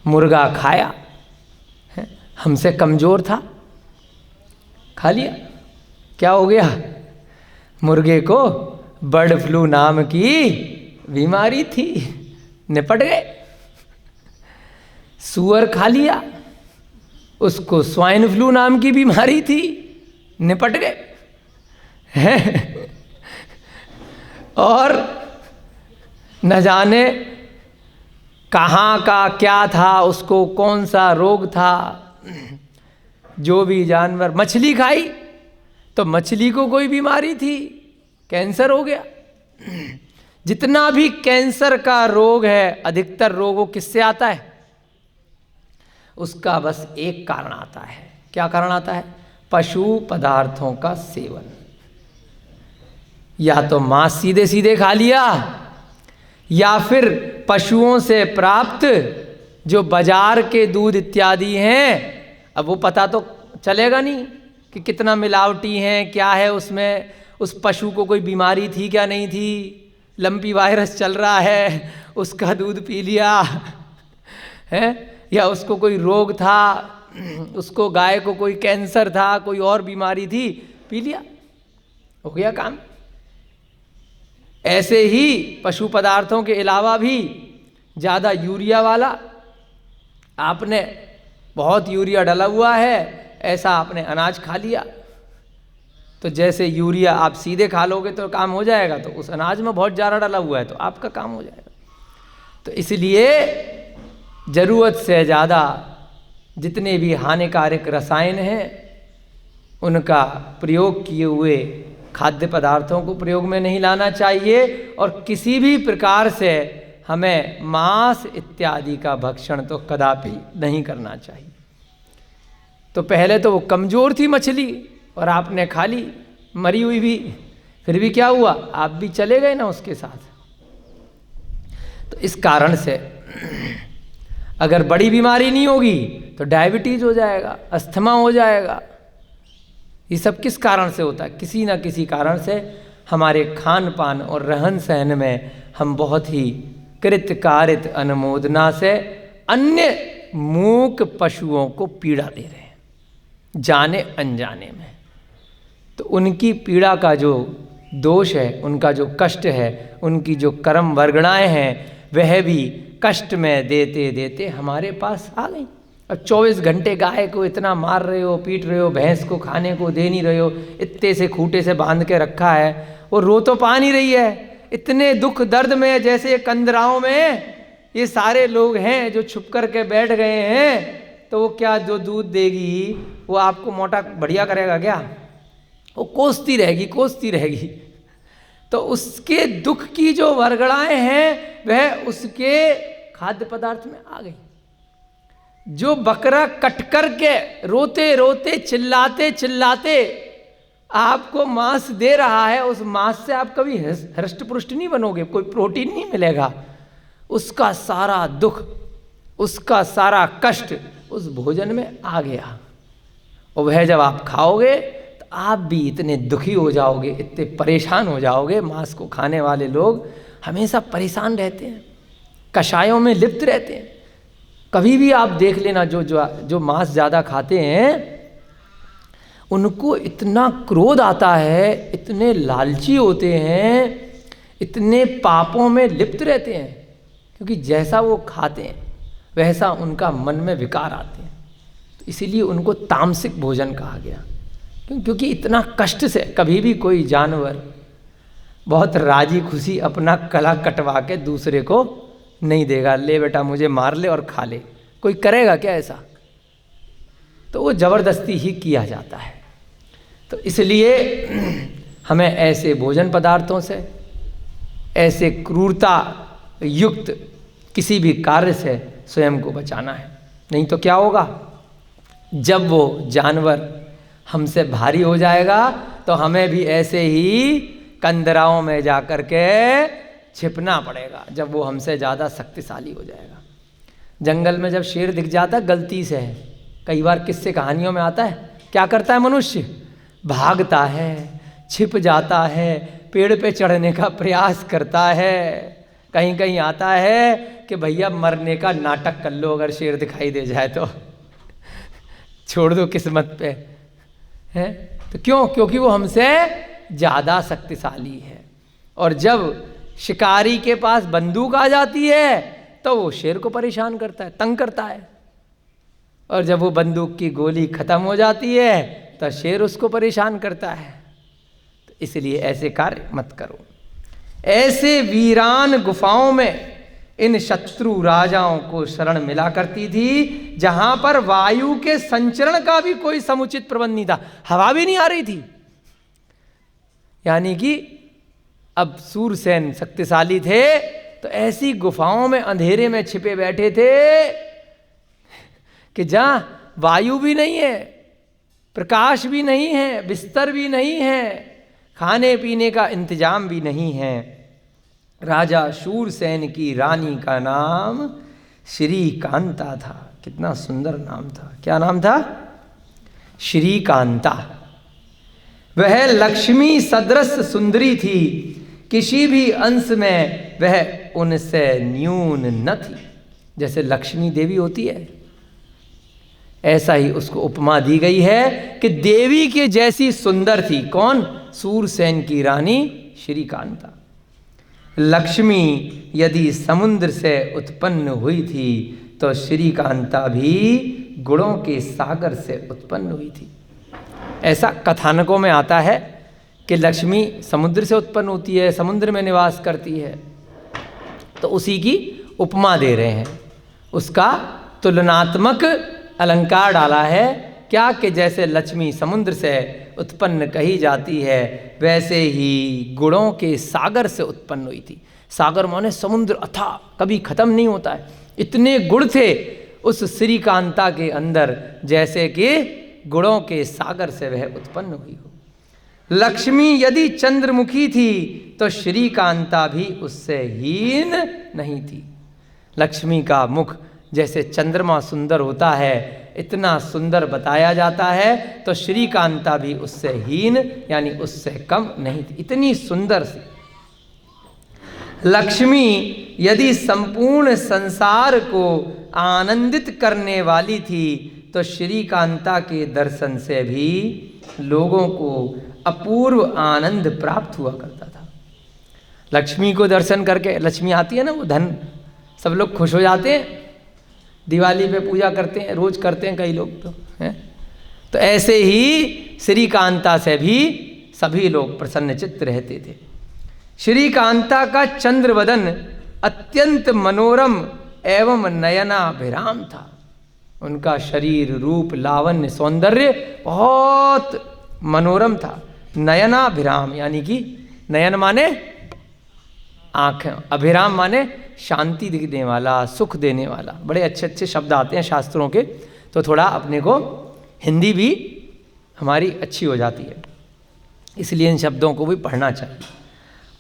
मुर्गा खाया, हमसे कमज़ोर था, खा लिया, क्या हो गया? मुर्गे को बर्ड फ्लू नाम की बीमारी थी, निपट गए। सूअर खा लिया, उसको स्वाइन फ्लू नाम की बीमारी थी, निपट गए। और न जाने कहाँ का क्या था, उसको कौन सा रोग था। जो भी जानवर, मछली खाई तो मछली को कोई बीमारी थी, कैंसर हो गया। जितना भी कैंसर का रोग है, अधिकतर रोग वो किससे आता है? उसका बस एक कारण आता है। क्या कारण आता है? पशु पदार्थों का सेवन। या तो मांस सीधे सीधे खा लिया, या फिर पशुओं से प्राप्त जो बाजार के दूध इत्यादि हैं, अब वो पता तो चलेगा नहीं कि कितना मिलावटी हैं, क्या है उसमें, उस पशु को कोई बीमारी थी क्या नहीं थी, लंपी वायरस चल रहा है, उसका दूध पी लिया है, या उसको कोई रोग था, उसको गाय को कोई कैंसर था, कोई और बीमारी थी, पी लिया, हो गया काम। ऐसे ही पशु पदार्थों के अलावा भी ज़्यादा यूरिया वाला, आपने बहुत यूरिया डाला हुआ है, ऐसा आपने अनाज खा लिया, तो जैसे यूरिया आप सीधे खा लोगे तो काम हो जाएगा, तो उस अनाज में बहुत ज़्यादा डाला हुआ है तो आपका काम हो जाएगा। तो इसलिए ज़रूरत से ज़्यादा जितने भी हानिकारक रसायन हैं उनका प्रयोग किए हुए खाद्य पदार्थों को प्रयोग में नहीं लाना चाहिए, और किसी भी प्रकार से हमें मांस इत्यादि का भक्षण तो कदापि नहीं करना चाहिए। तो पहले तो वो कमज़ोर थी मछली और आपने खा ली, मरी हुई भी, फिर भी क्या हुआ? आप भी चले गए ना उसके साथ। तो इस कारण से अगर बड़ी बीमारी नहीं होगी तो डायबिटीज हो जाएगा, अस्थमा हो जाएगा। ये सब किस कारण से होता है? किसी न किसी कारण से हमारे खान पान और रहन सहन में हम बहुत ही कृतकारित अनुमोदना से अन्य मूक पशुओं को पीड़ा दे रहे हैं, जाने अनजाने में। तो उनकी पीड़ा का जो दोष है, उनका जो कष्ट है, उनकी जो कर्म वर्गणाएं हैं, वह भी कष्ट में देते देते हमारे पास आ गई। अब 24 घंटे गाय को इतना मार रहे हो, पीट रहे हो, भैंस को खाने को दे नहीं रहे हो, इतने से खूंटे से बांध के रखा है, वो रो तो पा नहीं रही है। इतने दुख दर्द में, जैसे कंदराओं में ये सारे लोग हैं जो छुप कर के बैठ गए हैं, तो वो क्या जो दूध देगी वो आपको मोटा बढ़िया करेगा क्या? वो कोसती रहेगी, कोसती रहेगी। तो उसके दुख की जो वर्गणाएं हैं वह उसके खाद्य पदार्थ में आ गई। जो बकरा कट कर के रोते रोते चिल्लाते चिल्लाते आपको मांस दे रहा है, उस मांस से आप कभी हृष्ट पुष्ट नहीं बनोगे, कोई प्रोटीन नहीं मिलेगा। उसका सारा दुख, उसका सारा कष्ट उस भोजन में आ गया, और वह जब आप खाओगे तो आप भी इतने दुखी हो जाओगे, इतने परेशान हो जाओगे। मांस को खाने वाले लोग हमेशा परेशान रहते हैं, कषायों में लिप्त रहते हैं। कभी भी आप देख लेना, जो मांस ज़्यादा खाते हैं उनको इतना क्रोध आता है, इतने लालची होते हैं, इतने पापों में लिप्त रहते हैं, क्योंकि जैसा वो खाते हैं वैसा उनका मन में विकार आते हैं। तो इसीलिए उनको तामसिक भोजन कहा गया। क्योंकि इतना कष्ट से कभी भी कोई जानवर बहुत राजी खुशी अपना गला कटवा के दूसरे को नहीं देगा, ले बेटा मुझे मार ले और खा ले। कोई करेगा क्या ऐसा? तो वो जबरदस्ती ही किया जाता है। तो इसलिए हमें ऐसे भोजन पदार्थों से, ऐसे क्रूरता युक्त किसी भी कार्य से स्वयं को बचाना है। नहीं तो क्या होगा, जब वो जानवर हमसे भारी हो जाएगा तो हमें भी ऐसे ही कंदराओं में जा कर के छिपना पड़ेगा, जब वो हमसे ज़्यादा शक्तिशाली हो जाएगा। जंगल में जब शेर दिख जाता है गलती से, कई बार किस्से कहानियों में आता है, क्या करता है मनुष्य? भागता है, छिप जाता है, पेड़ पे चढ़ने का प्रयास करता है। कहीं कहीं आता है कि भैया मरने का नाटक कर लो, अगर शेर दिखाई दे जाए तो छोड़ दो किस्मत पे, है? तो क्यों? क्योंकि वो हमसे ज़्यादा शक्तिशाली है। और जब शिकारी के पास बंदूक आ जाती है तो वो शेर को परेशान करता है, तंग करता है। और जब वो बंदूक की गोली खत्म हो जाती है तो शेर उसको परेशान करता है। तो इसलिए ऐसे कार्य मत करो। ऐसे वीरान गुफाओं में इन शत्रु राजाओं को शरण मिला करती थी, जहां पर वायु के संचरण का भी कोई समुचित प्रबंध नहीं था, हवा भी नहीं आ रही थी। यानी कि अब सूरसेन शक्तिशाली थे तो ऐसी गुफाओं में अंधेरे में छिपे बैठे थे कि जहां वायु भी नहीं है, प्रकाश भी नहीं है, बिस्तर भी नहीं है, खाने पीने का इंतजाम भी नहीं है। राजा शूरसेन की रानी का नाम श्रीकांता था। कितना सुंदर नाम था। क्या नाम था? श्रीकांता। वह लक्ष्मी सदृश सुंदरी थी, किसी भी अंश में वह उनसे न्यून न थी। जैसे लक्ष्मी देवी होती है, ऐसा ही उसको उपमा दी गई है कि देवी के जैसी सुंदर थी। कौन? शूरसेन की रानी श्रीकांता। लक्ष्मी यदि समुद्र से उत्पन्न हुई थी तो श्रीकांता भी गुणों के सागर से उत्पन्न हुई थी। ऐसा कथानकों में आता है कि लक्ष्मी समुद्र से उत्पन्न होती है, समुद्र में निवास करती है। तो उसी की उपमा दे रहे हैं, उसका तुलनात्मक अलंकार डाला है। क्या कि जैसे लक्ष्मी समुद्र से उत्पन्न कही जाती है, वैसे ही गुणों के सागर से उत्पन्न हुई थी। सागर माने समुद्र अथाह, कभी खत्म नहीं होता है। इतने गुण थे उस श्रीकांता के अंदर, जैसे कि गुणों के सागर से वह उत्पन्न हुई हो। लक्ष्मी यदि चंद्रमुखी थी तो श्रीकांता भी उससे हीन नहीं थी। लक्ष्मी का मुख जैसे चंद्रमा सुंदर होता है, इतना सुंदर बताया जाता है, तो श्रीकांता भी उससे हीन यानी उससे कम नहीं थी, इतनी सुंदर सी। लक्ष्मी यदि संपूर्ण संसार को आनंदित करने वाली थी तो श्रीकांता के दर्शन से भी लोगों को अपूर्व आनंद प्राप्त हुआ करता था। लक्ष्मी को दर्शन करके, लक्ष्मी आती है ना, वो धन, सब लोग खुश हो जाते हैं। दिवाली पे पूजा करते हैं, रोज करते हैं कई लोग तो हैं। तो ऐसे ही श्रीकांता से भी सभी लोग प्रसन्नचित्त रहते थे। श्रीकांता का चंद्रवदन अत्यंत मनोरम एवं नयनाभिराम था। उनका शरीर, रूप, लावण्य, सौंदर्य बहुत मनोरम था। नयनाभिराम यानी कि नयन माने आँखें, अभिराम माने शांति देने वाला, सुख देने वाला। बड़े अच्छे अच्छे शब्द आते हैं शास्त्रों के, तो थोड़ा अपने को हिंदी भी हमारी अच्छी हो जाती है, इसलिए इन शब्दों को भी पढ़ना चाहिए।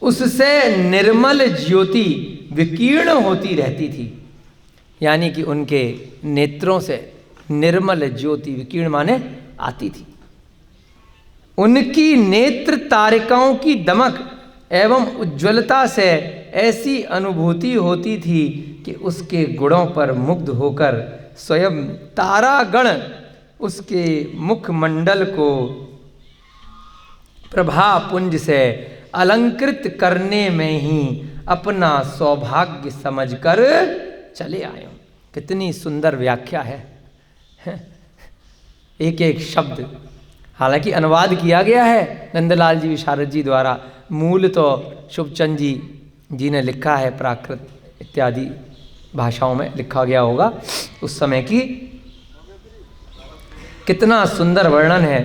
उससे निर्मल ज्योति विकीर्ण होती रहती थी, यानी कि उनके नेत्रों से निर्मल ज्योति, विकीर्ण माने आती थी। उनकी नेत्र तारिकाओं की दमक एवं उज्ज्वलता से ऐसी अनुभूति होती थी कि उसके गुणों पर मुग्ध होकर स्वयं तारागण उसके मुखमंडल को प्रभा पुंज से अलंकृत करने में ही अपना सौभाग्य समझकर चले आए हूं। कितनी सुंदर व्याख्या है, एक एक शब्द। हालांकि अनुवाद किया गया है नंदलाल जी विशारद जी द्वारा, मूल तो शुभचंद जी ने लिखा है, प्राकृत इत्यादि भाषाओं में लिखा गया होगा उस समय की। कितना सुंदर वर्णन है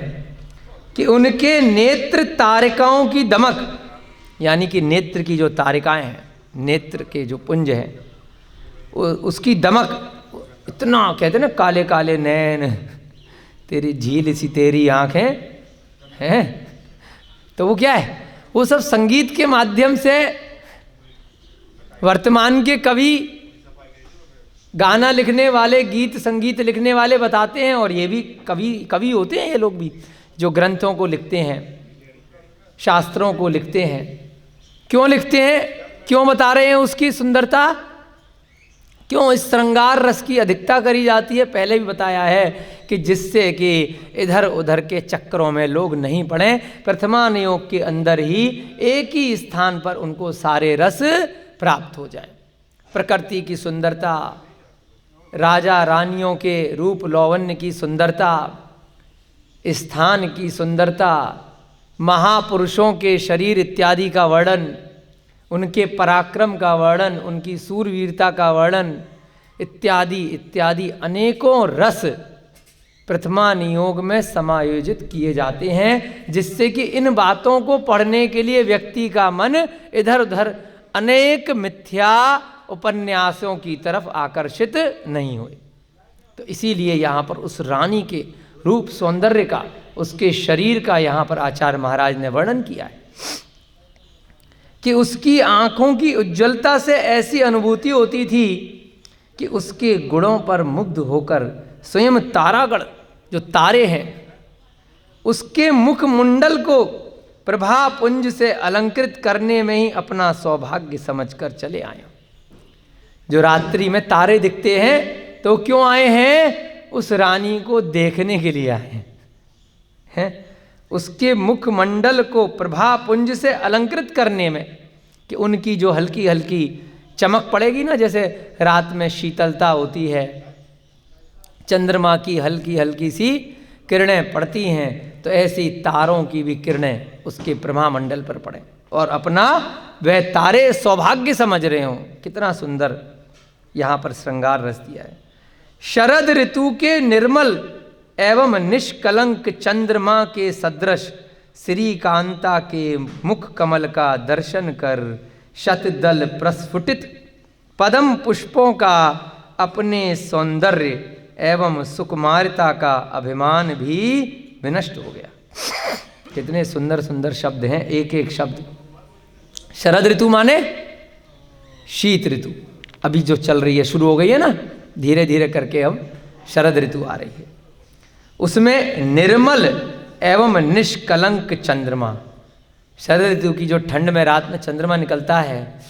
कि उनके नेत्र तारिकाओं की दमक, यानी कि नेत्र की जो तारिकाएं हैं, नेत्र के जो पुंज हैं, उसकी दमक, इतना कहते हैं ना, काले काले नैन, तेरी झील सी तेरी आंखें हैं, तो वो क्या है, वो सब संगीत के माध्यम से वर्तमान के कवि, गाना लिखने वाले, गीत संगीत लिखने वाले बताते हैं। और ये भी कवि होते हैं ये लोग भी, जो ग्रंथों को लिखते हैं, शास्त्रों को लिखते हैं। क्यों लिखते हैं, क्यों बता रहे हैं उसकी सुंदरता, क्यों इस श्रृंगार रस की अधिकता करी जाती है। पहले भी बताया है कि जिससे कि इधर उधर के चक्करों में लोग नहीं पड़े, प्रथमान योग के अंदर ही एक ही स्थान पर उनको सारे रस प्राप्त हो जाए। प्रकृति की सुंदरता, राजा रानियों के रूप लौवन्य की सुंदरता, स्थान की सुंदरता, महापुरुषों के शरीर इत्यादि का वर्णन, उनके पराक्रम का वर्णन, उनकी सूरवीरता का वर्णन इत्यादि इत्यादि अनेकों रस प्रथमान योग में समायोजित किए जाते हैं, जिससे कि इन बातों को पढ़ने के लिए व्यक्ति का मन इधर उधर अनेक मिथ्या उपन्यासों की तरफ आकर्षित नहीं हुए। तो इसीलिए यहाँ पर उस रानी के रूप सौंदर्य का, उसके शरीर का यहाँ पर आचार्य महाराज ने वर्णन किया है कि उसकी आँखों की उज्ज्वलता से ऐसी अनुभूति होती थी कि उसके गुणों पर मुग्ध होकर स्वयं तारागण, जो तारे हैं, उसके मुखमंडल को प्रभा पुंज से अलंकृत करने में ही अपना सौभाग्य समझकर चले आए। जो रात्रि में तारे दिखते हैं तो क्यों आए हैं, उस रानी को देखने के लिए आए हैं। उसके मुखमंडल को प्रभा पुंज से अलंकृत करने में, कि उनकी जो हल्की हल्की चमक पड़ेगी ना, जैसे रात में शीतलता होती है, चंद्रमा की हल्की हल्की सी किरणें पड़ती हैं, तो ऐसी तारों की भी किरणें उसके प्रभामंडल पर पड़े और अपना वह तारे सौभाग्य समझ रहे हों। कितना सुंदर यहाँ पर श्रृंगार रस दिया है। शरद ऋतु के निर्मल एवं निष्कलंक चंद्रमा के सदृश श्री कांता के मुख कमल का दर्शन कर शतदल प्रस्फुटित पद्म पुष्पों का अपने सौंदर्य एवं सुकुमारता का अभिमान भी विनष्ट हो गया। कितने सुंदर सुंदर शब्द हैं, एक एक शब्द। शरद ऋतु माने शीत ऋतु, अभी जो चल रही है, शुरू हो गई है ना, धीरे धीरे करके अब शरद ऋतु आ रही है। उसमें निर्मल एवं निष्कलंक चंद्रमा, शरद ऋतु की जो ठंड में रात में चंद्रमा निकलता है,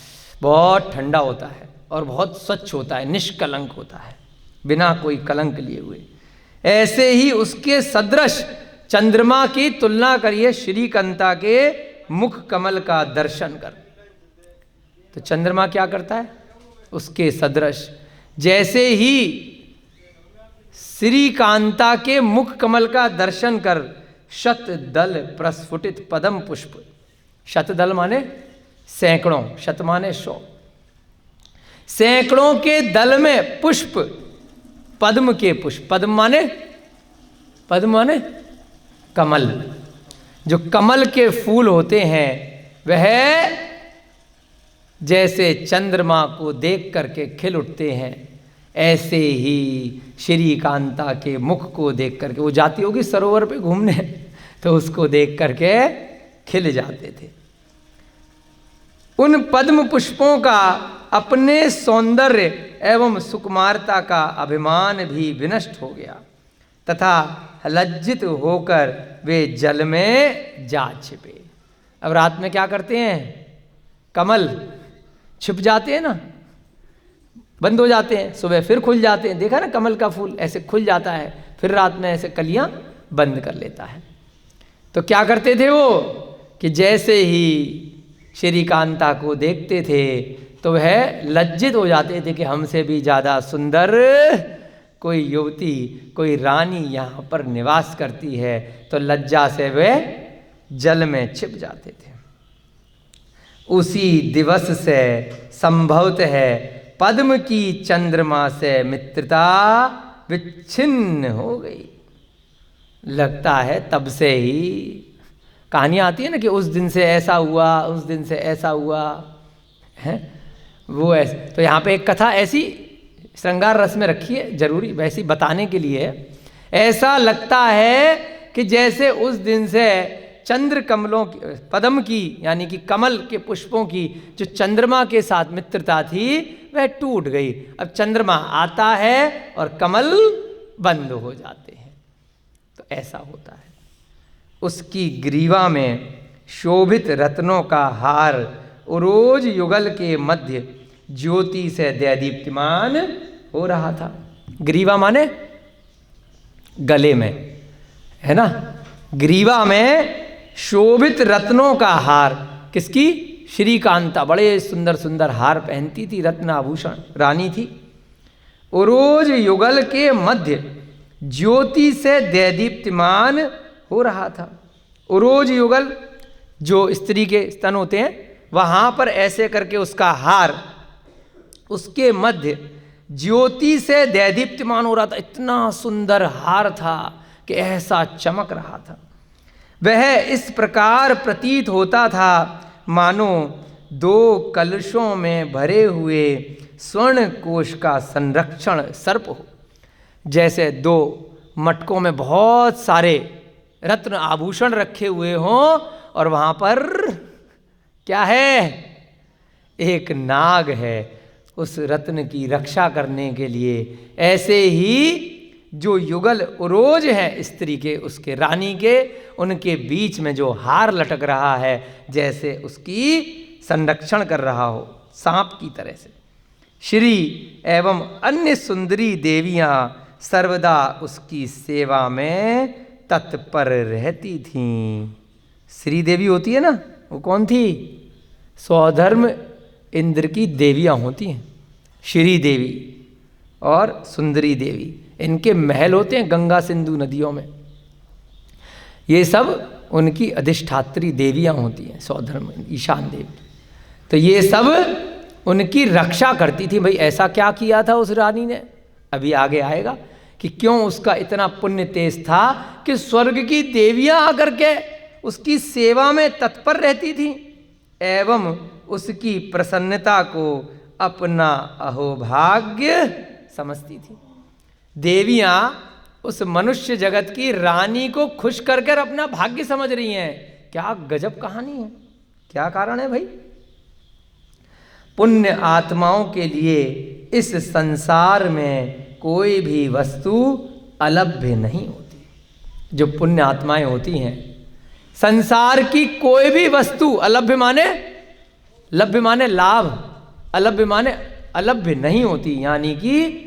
बहुत ठंडा होता है और बहुत स्वच्छ होता है, निष्कलंक होता है, बिना कोई कलंक लिए हुए। ऐसे ही उसके सदृश चंद्रमा की तुलना करिए श्रीकांता के मुख कमल का दर्शन कर। तो चंद्रमा क्या करता है, उसके सदृश, जैसे ही श्रीकांता के मुख कमल का दर्शन कर शतदल प्रस्फुटित पद्म पुष्प, शतदल माने सैकड़ों, शत माने 100, सैकड़ों के दल में पुष्प, पद्म के पुष्प, पद्म माने कमल, जो कमल के फूल होते हैं वह जैसे चंद्रमा को देख करके खिल उठते हैं, ऐसे ही श्रीकांता के मुख को देख करके, वो जाती होगी सरोवर पे घूमने, तो उसको देख करके खिल जाते थे। उन पद्म पुष्पों का अपने सौंदर्य एवं सुकुमारता का अभिमान भी विनष्ट हो गया तथा लज्जित होकर वे जल में जा छिपे। अब रात में क्या करते हैं, कमल छिप जाते हैं ना, बंद हो जाते हैं, सुबह फिर खुल जाते हैं। देखा ना, कमल का फूल ऐसे खुल जाता है, फिर रात में ऐसे कलियां बंद कर लेता है। तो क्या करते थे वो कि जैसे ही श्री कांता को देखते थे तो वह लज्जित हो जाते थे कि हमसे भी ज़्यादा सुंदर कोई युवती, कोई रानी यहाँ पर निवास करती है। तो लज्जा से वे जल में छिप जाते थे। उसी दिवस से संभवत है पद्म की चंद्रमा से मित्रता विच्छिन्न हो गई। लगता है तब से ही कहानियाँ आती है ना कि उस दिन से ऐसा हुआ, उस दिन से ऐसा हुआ है वो ऐसे। तो यहाँ पे एक कथा ऐसी श्रृंगार रस में रखी है, जरूरी वैसी बताने के लिए है। ऐसा लगता है कि जैसे उस दिन से चंद्र कमलों की, पद्म की यानी कि कमल के पुष्पों की जो चंद्रमा के साथ मित्रता थी वह टूट गई। अब चंद्रमा आता है और कमल बंद हो जाते हैं। तो ऐसा होता है। उसकी ग्रीवा में शोभित रत्नों का हार उरोज युगल के मध्य ज्योति से दैदीप्यमान हो रहा था। ग्रीवा माने गले में, है ना। ग्रीवा में शोभित रत्नों का हार, किसकी? श्री कांता बड़े सुंदर सुंदर हार पहनती थी, रत्न आभूषण रानी थी। उरोज युगल के मध्य ज्योति से दैदीप्यमान हो रहा था। उरोज युगल जो स्त्री के स्तन होते हैं वहां पर ऐसे करके उसका हार उसके मध्य ज्योति से दैदीप्यमान हो रहा था। इतना सुंदर हार था कि ऐसा चमक रहा था। वह इस प्रकार प्रतीत होता था मानो दो कलशों में भरे हुए स्वर्ण कोश का संरक्षण सर्प हो। जैसे दो मटकों में बहुत सारे रत्न आभूषण रखे हुए हों और वहां पर क्या है? एक नाग है उस रत्न की रक्षा करने के लिए। ऐसे ही जो युगल उरोज है स्त्री के, उसके रानी के, उनके बीच में जो हार लटक रहा है जैसे उसकी संरक्षण कर रहा हो सांप की तरह से। श्री एवं अन्य सुंदरी देवियां सर्वदा उसकी सेवा में तत्पर रहती थीं। श्री देवी होती है ना, वो कौन थी? स्वधर्म इंद्र की देवियां होती हैं, श्री देवी और सुंदरी देवी। इनके महल होते हैं गंगा सिंधु नदियों में। ये सब उनकी अधिष्ठात्री देवियां होती हैं, स्वधर्म ईशान देवी। तो ये सब उनकी रक्षा करती थी। भाई ऐसा क्या किया था उस रानी ने, अभी आगे आएगा कि क्यों उसका इतना पुण्य तेज था कि स्वर्ग की देवियां आकर के उसकी सेवा में तत्पर रहती थी एवं उसकी प्रसन्नता को अपना अहोभाग्य समझती थी। देवियां उस मनुष्य जगत की रानी को खुश कर कर अपना भाग्य समझ रही हैं। क्या गजब कहानी है, क्या कारण है भाई? पुण्य आत्माओं के लिए इस संसार में कोई भी वस्तु अलभ्य नहीं होती। जो पुण्य आत्माएं होती हैं, संसार की कोई भी वस्तु, अलभ्य माने लभ्य माने लाभ, अलभ्य माने अलभ्य नहीं होती। यानी कि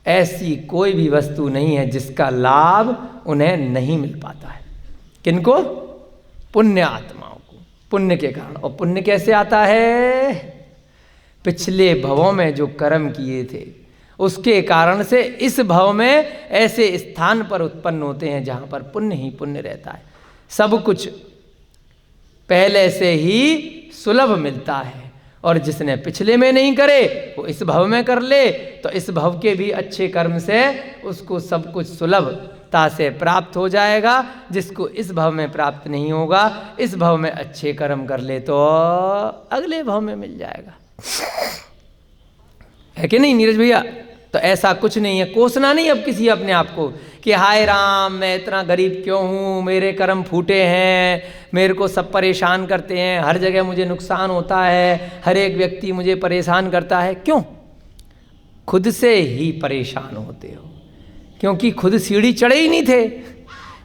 ऐसी कोई भी वस्तु नहीं है जिसका लाभ उन्हें नहीं मिल पाता है। किनको? पुण्य आत्माओं को, पुण्य के कारण। और पुण्य कैसे आता है? पिछले भवों में जो कर्म किए थे उसके कारण से इस भव में ऐसे स्थान पर उत्पन्न होते हैं जहाँ पर पुण्य ही पुण्य रहता है। सब कुछ पहले से ही सुलभ मिलता है और जिसने पिछले में नहीं करे वो इस भव में कर ले तो इस भव के भी अच्छे कर्म से उसको सब कुछ सुलभता से प्राप्त हो जाएगा। जिसको इस भव में प्राप्त नहीं होगा, इस भव में अच्छे कर्म कर ले तो अगले भव में मिल जाएगा। है कि नहीं नीरज भैया? तो ऐसा कुछ नहीं है, कोसना नहीं अब किसी अपने आप को कि हाय राम मैं इतना गरीब क्यों हूँ, मेरे कर्म फूटे हैं, मेरे को सब परेशान करते हैं, हर जगह मुझे नुकसान होता है, हर एक व्यक्ति मुझे परेशान करता है। क्यों? खुद से ही परेशान होते हो, क्योंकि खुद सीढ़ी चढ़े ही नहीं थे।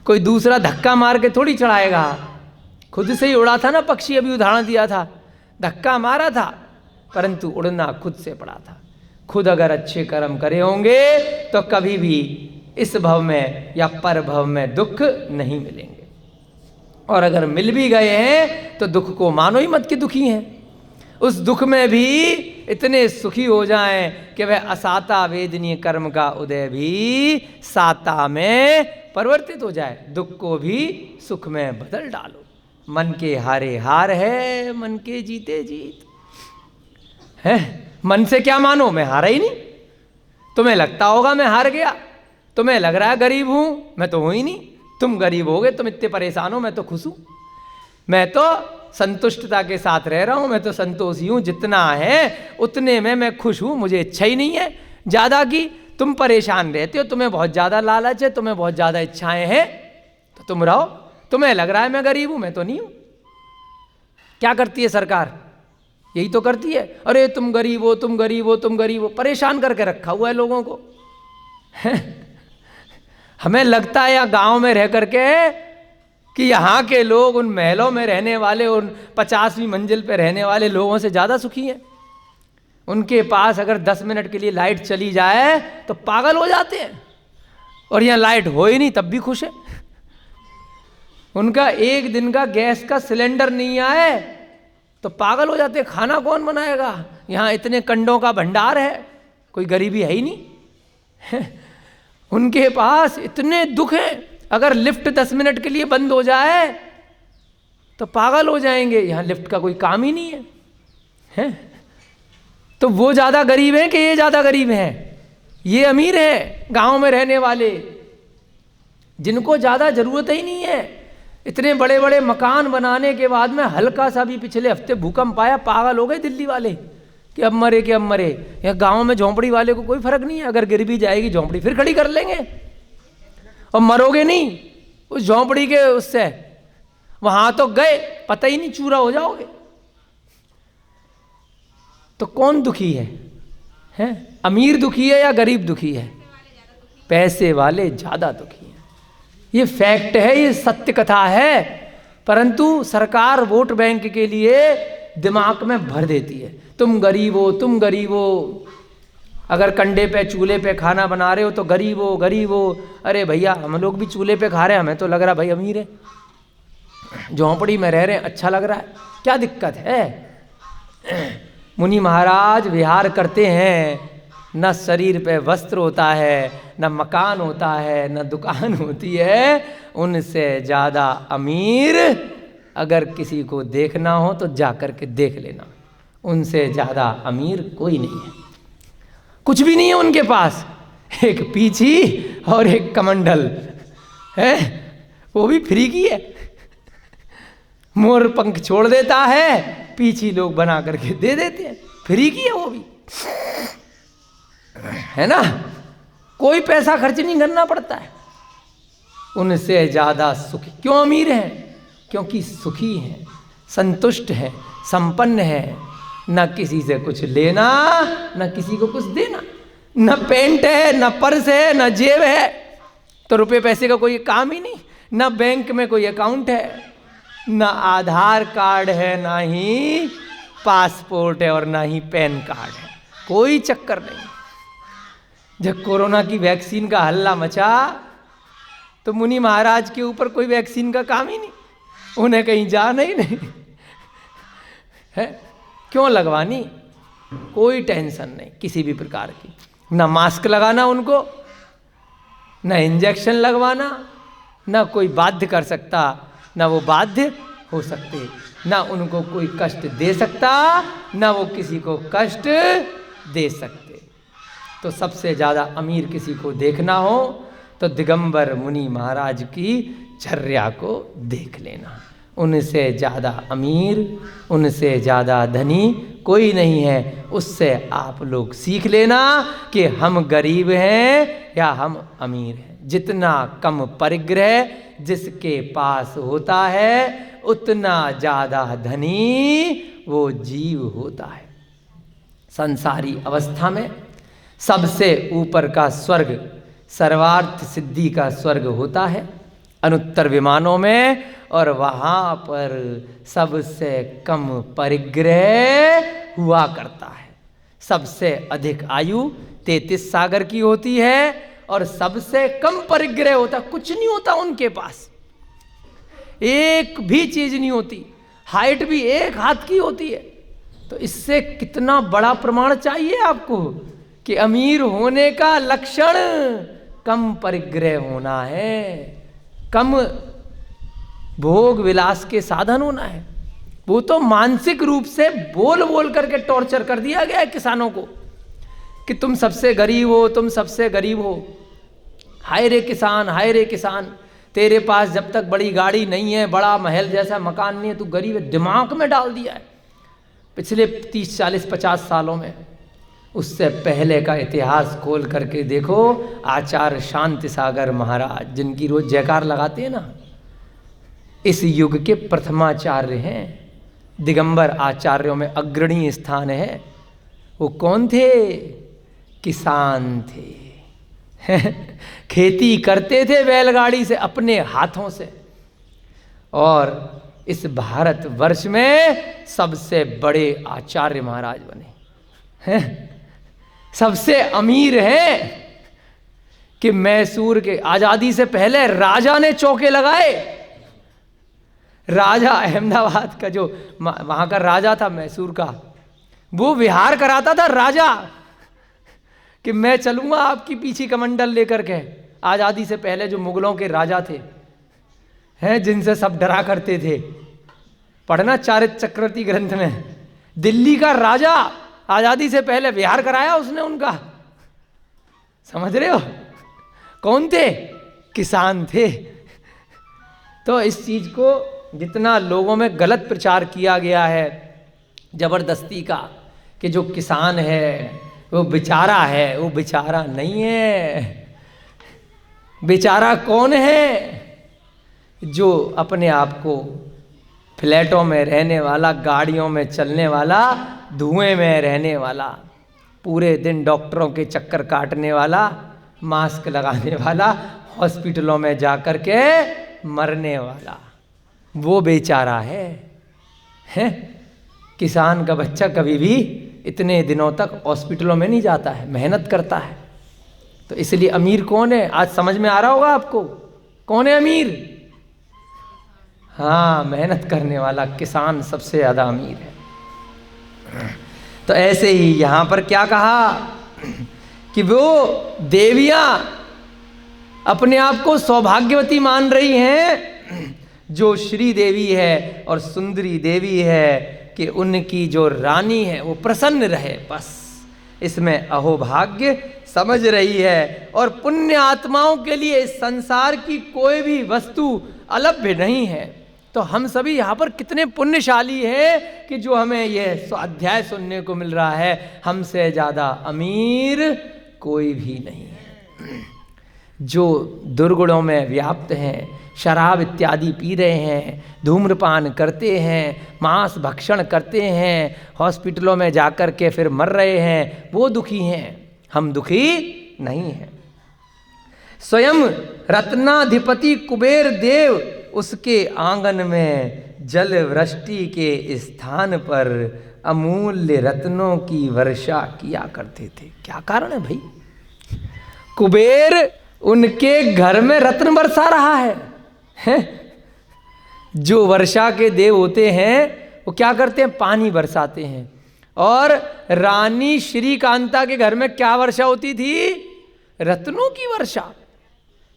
कोई दूसरा धक्का मार के थोड़ी चढ़ाएगा, खुद से ही उड़ा था ना पक्षी, अभी उदाहरण दिया था। धक्का मारा था परंतु उड़ना खुद से पड़ा था। खुद अगर अच्छे कर्म करे होंगे तो कभी भी इस भव में या पर भव में दुख नहीं मिलेंगे। और अगर मिल भी गए हैं तो दुख को मानो ही मत कि दुखी हैं। उस दुख में भी इतने सुखी हो जाएं कि वह असाता वेदनीय कर्म का उदय भी साता में परिवर्तित हो जाए। दुख को भी सुख में बदल डालो। मन के हारे हार है, मन के जीते जीत है। मन से क्या मानो, मैं हारा ही नहीं। तुम्हें लगता होगा मैं हार गया, तुम्हें लग रहा है गरीब हूं, मैं तो हूं ही नहीं। तुम गरीब हो गए, तुम इतने परेशान हो, मैं तो खुश हूं। मैं तो संतुष्टता के साथ रह रहा हूं, मैं तो संतोषी हूं। जितना है उतने में मैं खुश हूं, मुझे इच्छा ही नहीं है ज़्यादा की। तुम परेशान रहते हो, तुम्हें बहुत ज़्यादा लालच है, तुम्हें बहुत ज़्यादा इच्छाएं हैं, तो तुम रहो। तुम्हें लग रहा है मैं गरीब हूं, मैं तो नहीं हूं। क्या करती है सरकार? यही तो करती है। अरे तुम गरीब हो, तुम गरीब हो, तुम गरीब हो, परेशान करके रखा हुआ है लोगों को। हमें लगता है यहाँ गांव में रह करके कि यहाँ के लोग उन महलों में रहने वाले, उन 50वीं मंजिल पे रहने वाले लोगों से ज़्यादा सुखी हैं। उनके पास अगर 10 मिनट के लिए लाइट चली जाए तो पागल हो जाते हैं, और यहाँ लाइट हो ही नहीं तब भी खुश है। उनका एक दिन का गैस का सिलेंडर नहीं आए तो पागल हो जाते हैं, खाना कौन बनाएगा? यहाँ इतने कंडों का भंडार है, कोई गरीबी है ही नहीं। उनके पास इतने दुख हैं, अगर लिफ्ट 10 मिनट के लिए बंद हो जाए तो पागल हो जाएंगे। यहाँ लिफ्ट का कोई काम ही नहीं है। तो वो ज़्यादा गरीब हैं कि ये ज़्यादा गरीब हैं? ये अमीर हैं गांव में रहने वाले, जिनको ज़्यादा ज़रूरत ही नहीं है। इतने बड़े बड़े मकान बनाने के बाद में हल्का सा भी पिछले हफ्ते भूकंप आया, पागल हो गए दिल्ली वाले कि अब मरे कि अब मरे। यहाँ गांव में झोंपड़ी वाले को कोई फर्क नहीं है, अगर गिर भी जाएगी झोंपड़ी फिर खड़ी कर लेंगे, और मरोगे नहीं उस झोंपड़ी के उससे। वहां तो गए, पता ही नहीं, चूरा हो जाओगे। तो कौन दुखी है? अमीर दुखी है या गरीब दुखी है? पैसे वाले ज्यादा दुखी हैं। ये फैक्ट है, ये सत्य कथा है। परंतु सरकार वोट बैंक के लिए दिमाग में भर देती है, तुम गरीब हो, तुम गरीब हो। अगर कंडे पे चूल्हे पे खाना बना रहे हो तो गरीब हो, गरीब हो। अरे भैया हम लोग भी चूल्हे पे खा रहे हैं, हमें तो लग रहा है भाई अमीर है। झोंपड़ी में रह रहे हैं, अच्छा लग रहा है, क्या दिक्कत है? मुनि महाराज विहार करते हैं, न शरीर पे वस्त्र होता है, न मकान होता है, न दुकान होती है। उनसे ज़्यादा अमीर अगर किसी को देखना हो तो जा कर के देख लेना, उनसे ज़्यादा अमीर कोई नहीं है। कुछ भी नहीं है उनके पास, एक पीछी और एक कमंडल है, वो भी फ्री की है। मोर पंख छोड़ देता है, पीछी लोग बना करके दे देते हैं, फ्री की है वो भी, है ना। कोई पैसा खर्च नहीं करना पड़ता है। उनसे ज्यादा सुखी क्यों अमीर हैं? क्योंकि सुखी हैं, संतुष्ट हैं, संपन्न हैं। न किसी से कुछ लेना, न किसी को कुछ देना। न पेंट है, न पर्स है, न जेब है, तो रुपए पैसे का कोई काम ही नहीं। न बैंक में कोई अकाउंट है, न आधार कार्ड है, ना ही पासपोर्ट है, और ना ही पैन कार्ड है। कोई चक्कर नहीं। जब कोरोना की वैक्सीन का हल्ला मचा तो मुनि महाराज के ऊपर कोई वैक्सीन का काम ही नहीं, उन्हें कहीं जाना ही नहीं है। क्यों लगवानी? कोई टेंशन नहीं किसी भी प्रकार की। ना मास्क लगाना उनको, ना इंजेक्शन लगवाना, ना कोई बाध्य कर सकता, ना वो बाध्य हो सकते, ना उनको कोई कष्ट दे सकता, ना वो किसी को कष्ट दे सकते। तो सबसे ज़्यादा अमीर किसी को देखना हो तो दिगंबर मुनि महाराज की चर्या को देख लेना। उनसे ज़्यादा अमीर, उनसे ज़्यादा धनी कोई नहीं है। उससे आप लोग सीख लेना कि हम गरीब हैं या हम अमीर हैं। जितना कम परिग्रह जिसके पास होता है, उतना ज़्यादा धनी वो जीव होता है। संसारी अवस्था में सबसे ऊपर का स्वर्ग सर्वार्थ सिद्धि का स्वर्ग होता है अनुत्तर विमानों में, और वहाँ पर सबसे कम परिग्रह हुआ करता है। सबसे अधिक आयु 33 सागर की होती है, और सबसे कम परिग्रह होता, कुछ नहीं होता उनके पास, एक भी चीज नहीं होती, हाइट भी 1 हाथ की होती है। तो इससे कितना बड़ा प्रमाण चाहिए आपको कि अमीर होने का लक्षण कम परिग्रह होना है, कम भोग विलास के साधन होना है। वो तो मानसिक रूप से बोल बोल करके टॉर्चर कर दिया गया है किसानों को कि तुम सबसे गरीब हो, तुम सबसे गरीब हो, हाय रे किसान, हाय रे किसान, तेरे पास जब तक बड़ी गाड़ी नहीं है, बड़ा महल जैसा मकान नहीं है, तू गरीब है। दिमाग में डाल दिया है पिछले 30, 40, 50 सालों में। उससे पहले का इतिहास खोल करके देखो, आचार्य शांति सागर महाराज, जिनकी रोज जयकार लगाते हैं ना, इस युग के प्रथमाचार्य हैं, दिगंबर आचार्यों में अग्रणी स्थान है। वो कौन थे? किसान थे। खेती करते थे बैलगाड़ी से, अपने हाथों से, और इस भारत वर्ष में सबसे बड़े आचार्य महाराज बने हैं, सबसे अमीर हैं कि मैसूर के आजादी से पहले राजा ने चौके लगाए। राजा अहमदाबाद का जो वहां का राजा था मैसूर का, वो विहार कराता था राजा कि मैं चलूंगा आपकी पीछे कमंडल लेकर के। आजादी से पहले जो मुगलों के राजा थे हैं, जिनसे सब डरा करते थे, पढ़ना चारित्र चक्रवर्ती ग्रंथ में, दिल्ली का राजा आजादी से पहले विहार कराया उसने उनका। समझ रहे हो? कौन थे? किसान थे। तो इस चीज को जितना लोगों में गलत प्रचार किया गया है जबरदस्ती का कि जो किसान है वो बेचारा है, वो बेचारा नहीं है। बेचारा कौन है? जो अपने आप को फ्लैटों में रहने वाला, गाड़ियों में चलने वाला, धुएं में रहने वाला, पूरे दिन डॉक्टरों के चक्कर काटने वाला, मास्क लगाने वाला, हॉस्पिटलों में जाकर के मरने वाला, वो बेचारा है? किसान का बच्चा कभी भी इतने दिनों तक हॉस्पिटलों में नहीं जाता है, मेहनत करता है। तो इसलिए अमीर कौन है? आज समझ में आ रहा होगा आपको कौन है अमीर? हाँ, मेहनत करने वाला किसान सबसे ज्यादा अमीर है। तो ऐसे ही यहां पर क्या कहा कि वो देवियां अपने आप को सौभाग्यवती मान रही हैं, जो श्री देवी है और सुंदरी देवी है, कि उनकी जो रानी है वो प्रसन्न रहे, बस इसमें अहोभाग्य समझ रही है। और पुण्य आत्माओं के लिए इस संसार की कोई भी वस्तु अलभ्य नहीं है। तो हम सभी यहाँ पर कितने पुण्यशाली हैं कि जो हमें यह अध्याय सुनने को मिल रहा है। हमसे ज़्यादा अमीर कोई भी नहीं है। जो दुर्गुणों में व्याप्त हैं, शराब इत्यादि पी रहे हैं, धूम्रपान करते हैं, मांस भक्षण करते हैं, हॉस्पिटलों में जाकर के फिर मर रहे हैं, वो दुखी हैं, हम दुखी नहीं हैं। स्वयं रत्नाधिपति कुबेर देव उसके आंगन में जल वृष्टि के स्थान पर अमूल्य रत्नों की वर्षा किया करते थे। क्या कारण है भाई? कुबेर उनके घर में रत्न बरसा रहा है? जो वर्षा के देव होते हैं वो क्या करते हैं? पानी बरसाते हैं। और रानी श्रीकांता के घर में क्या वर्षा होती थी? रत्नों की वर्षा।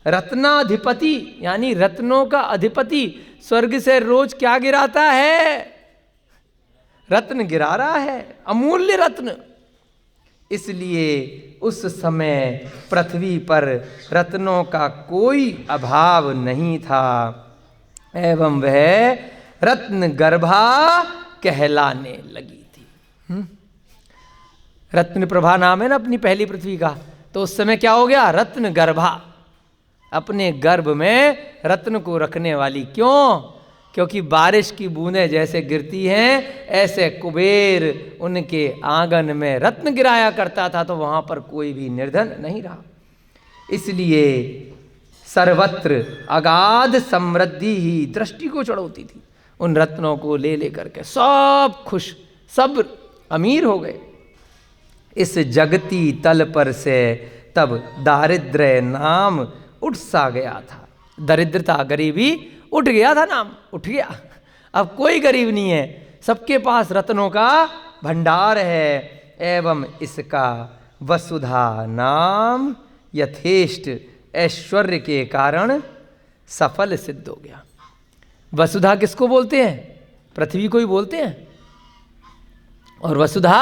रत्नाधिपति यानी रत्नों का अधिपति स्वर्ग से रोज क्या गिराता है? रत्न गिरा रहा है, अमूल्य रत्न। इसलिए उस समय पृथ्वी पर रत्नों का कोई अभाव नहीं था, एवं वह रत्न गर्भा कहलाने लगी थी। रत्न प्रभा नाम है ना अपनी पहली पृथ्वी का, तो उस समय क्या हो गया? रत्न गर्भा, अपने गर्भ में रत्न को रखने वाली। क्यों? क्योंकि बारिश की बूंदें जैसे गिरती हैं ऐसे कुबेर उनके आंगन में रत्न गिराया करता था, तो वहां पर कोई भी निर्धन नहीं रहा। इसलिए सर्वत्र अगाध समृद्धि ही दृष्टि को चढ़ोती थी। उन रत्नों को ले लेकर के सब खुश, सब अमीर हो गए। इस जगती तल पर से तब दारिद्र्य नाम उठ सा गया था। दरिद्रता, गरीबी उठ गया था, नाम उठ गया। अब कोई गरीब नहीं है, सबके पास रत्नों का भंडार है। एवं इसका वसुधा नाम यथेष्ट ऐश्वर्य के कारण सफल सिद्ध हो गया। वसुधा किसको बोलते हैं? पृथ्वी को ही बोलते हैं, और वसुधा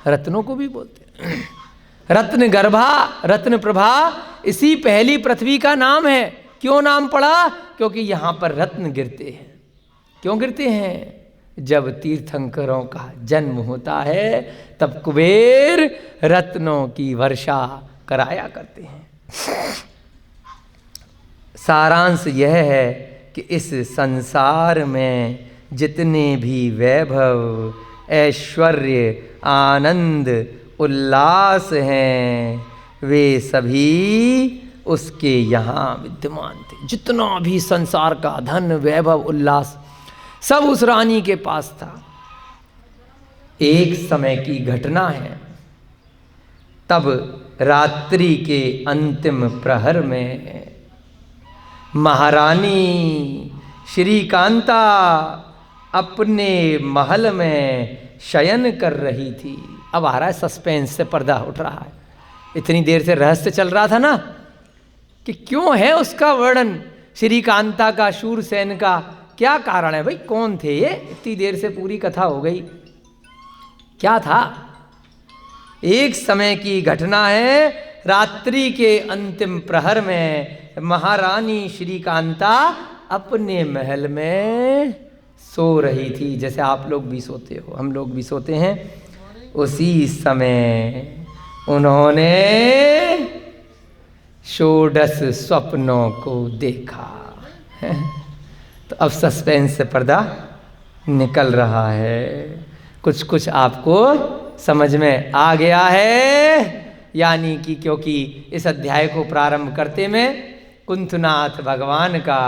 रत्नों को भी बोलते हैं। रत्न गर्भा, रत्न प्रभा, इसी पहली पृथ्वी का नाम है। क्यों नाम पड़ा? क्योंकि यहां पर रत्न गिरते हैं। क्यों गिरते हैं? जब तीर्थंकरों का जन्म होता है तब कुबेर रत्नों की वर्षा कराया करते हैं। सारांश यह है कि इस संसार में जितने भी वैभव, ऐश्वर्य, आनंद, उल्लास हैं, वे सभी उसके यहाँ विद्यमान थे। जितना भी संसार का धन, वैभव, उल्लास सब उस रानी के पास था। एक समय की घटना है, तब रात्रि के अंतिम प्रहर में महारानी श्रीकांता अपने महल में शयन कर रही थी। अब आ रहा है सस्पेंस से पर्दा उठ रहा है। इतनी देर से रहस्य चल रहा था ना कि क्यों है उसका वर्णन, श्रीकांता का, शूरसेन का क्या कारण है भाई, कौन थे ये? इतनी देर से पूरी कथा हो गई, क्या था? एक समय की घटना है, रात्रि के अंतिम प्रहर में महारानी श्रीकांता अपने महल में सो रही थी, जैसे आप लोग भी सोते हो, हम लोग भी सोते हैं। उसी समय उन्होंने षोडश स्वप्नों को देखा। तो अब सस्पेंस से पर्दा निकल रहा है, कुछ कुछ आपको समझ में आ गया है। यानी कि क्योंकि इस अध्याय को प्रारंभ करते में कुंथनाथ भगवान का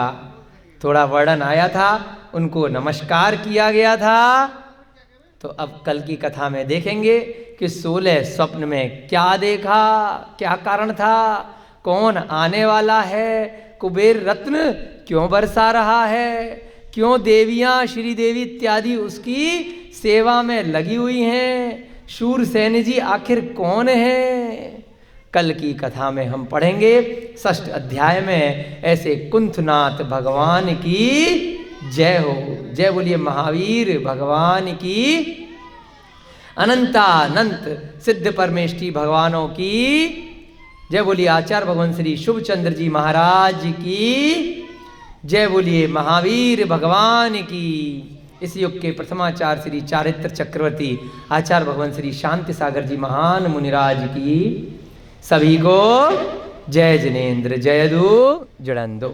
थोड़ा वर्णन आया था, उनको नमस्कार किया गया था। तो अब कल की कथा में देखेंगे कि 16 स्वप्न में क्या देखा, क्या कारण था, कौन आने वाला है, कुबेर रत्न क्यों बरसा रहा है, क्यों देवियां, श्रीदेवी इत्यादि उसकी सेवा में लगी हुई हैं, शूरसेन जी आखिर कौन है। कल की कथा में हम पढ़ेंगे 6ठ अध्याय में। ऐसे कुंथनाथ भगवान की जय हो। जय बोलिए महावीर भगवान की, अनंतानंत सिद्ध परमेष्ठी भगवानों की जय बोलिए। आचार्य भगवान श्री शुभचंद्र जी महाराज की जय बोलिए। महावीर भगवान की। इस युग के प्रथमाचार्य श्री चारित्र चक्रवर्ती आचार्य भगवान श्री शांति सागर जी महान मुनिराज की। सभी को जय जिनेन्द्र, जय दो जड़ंदो।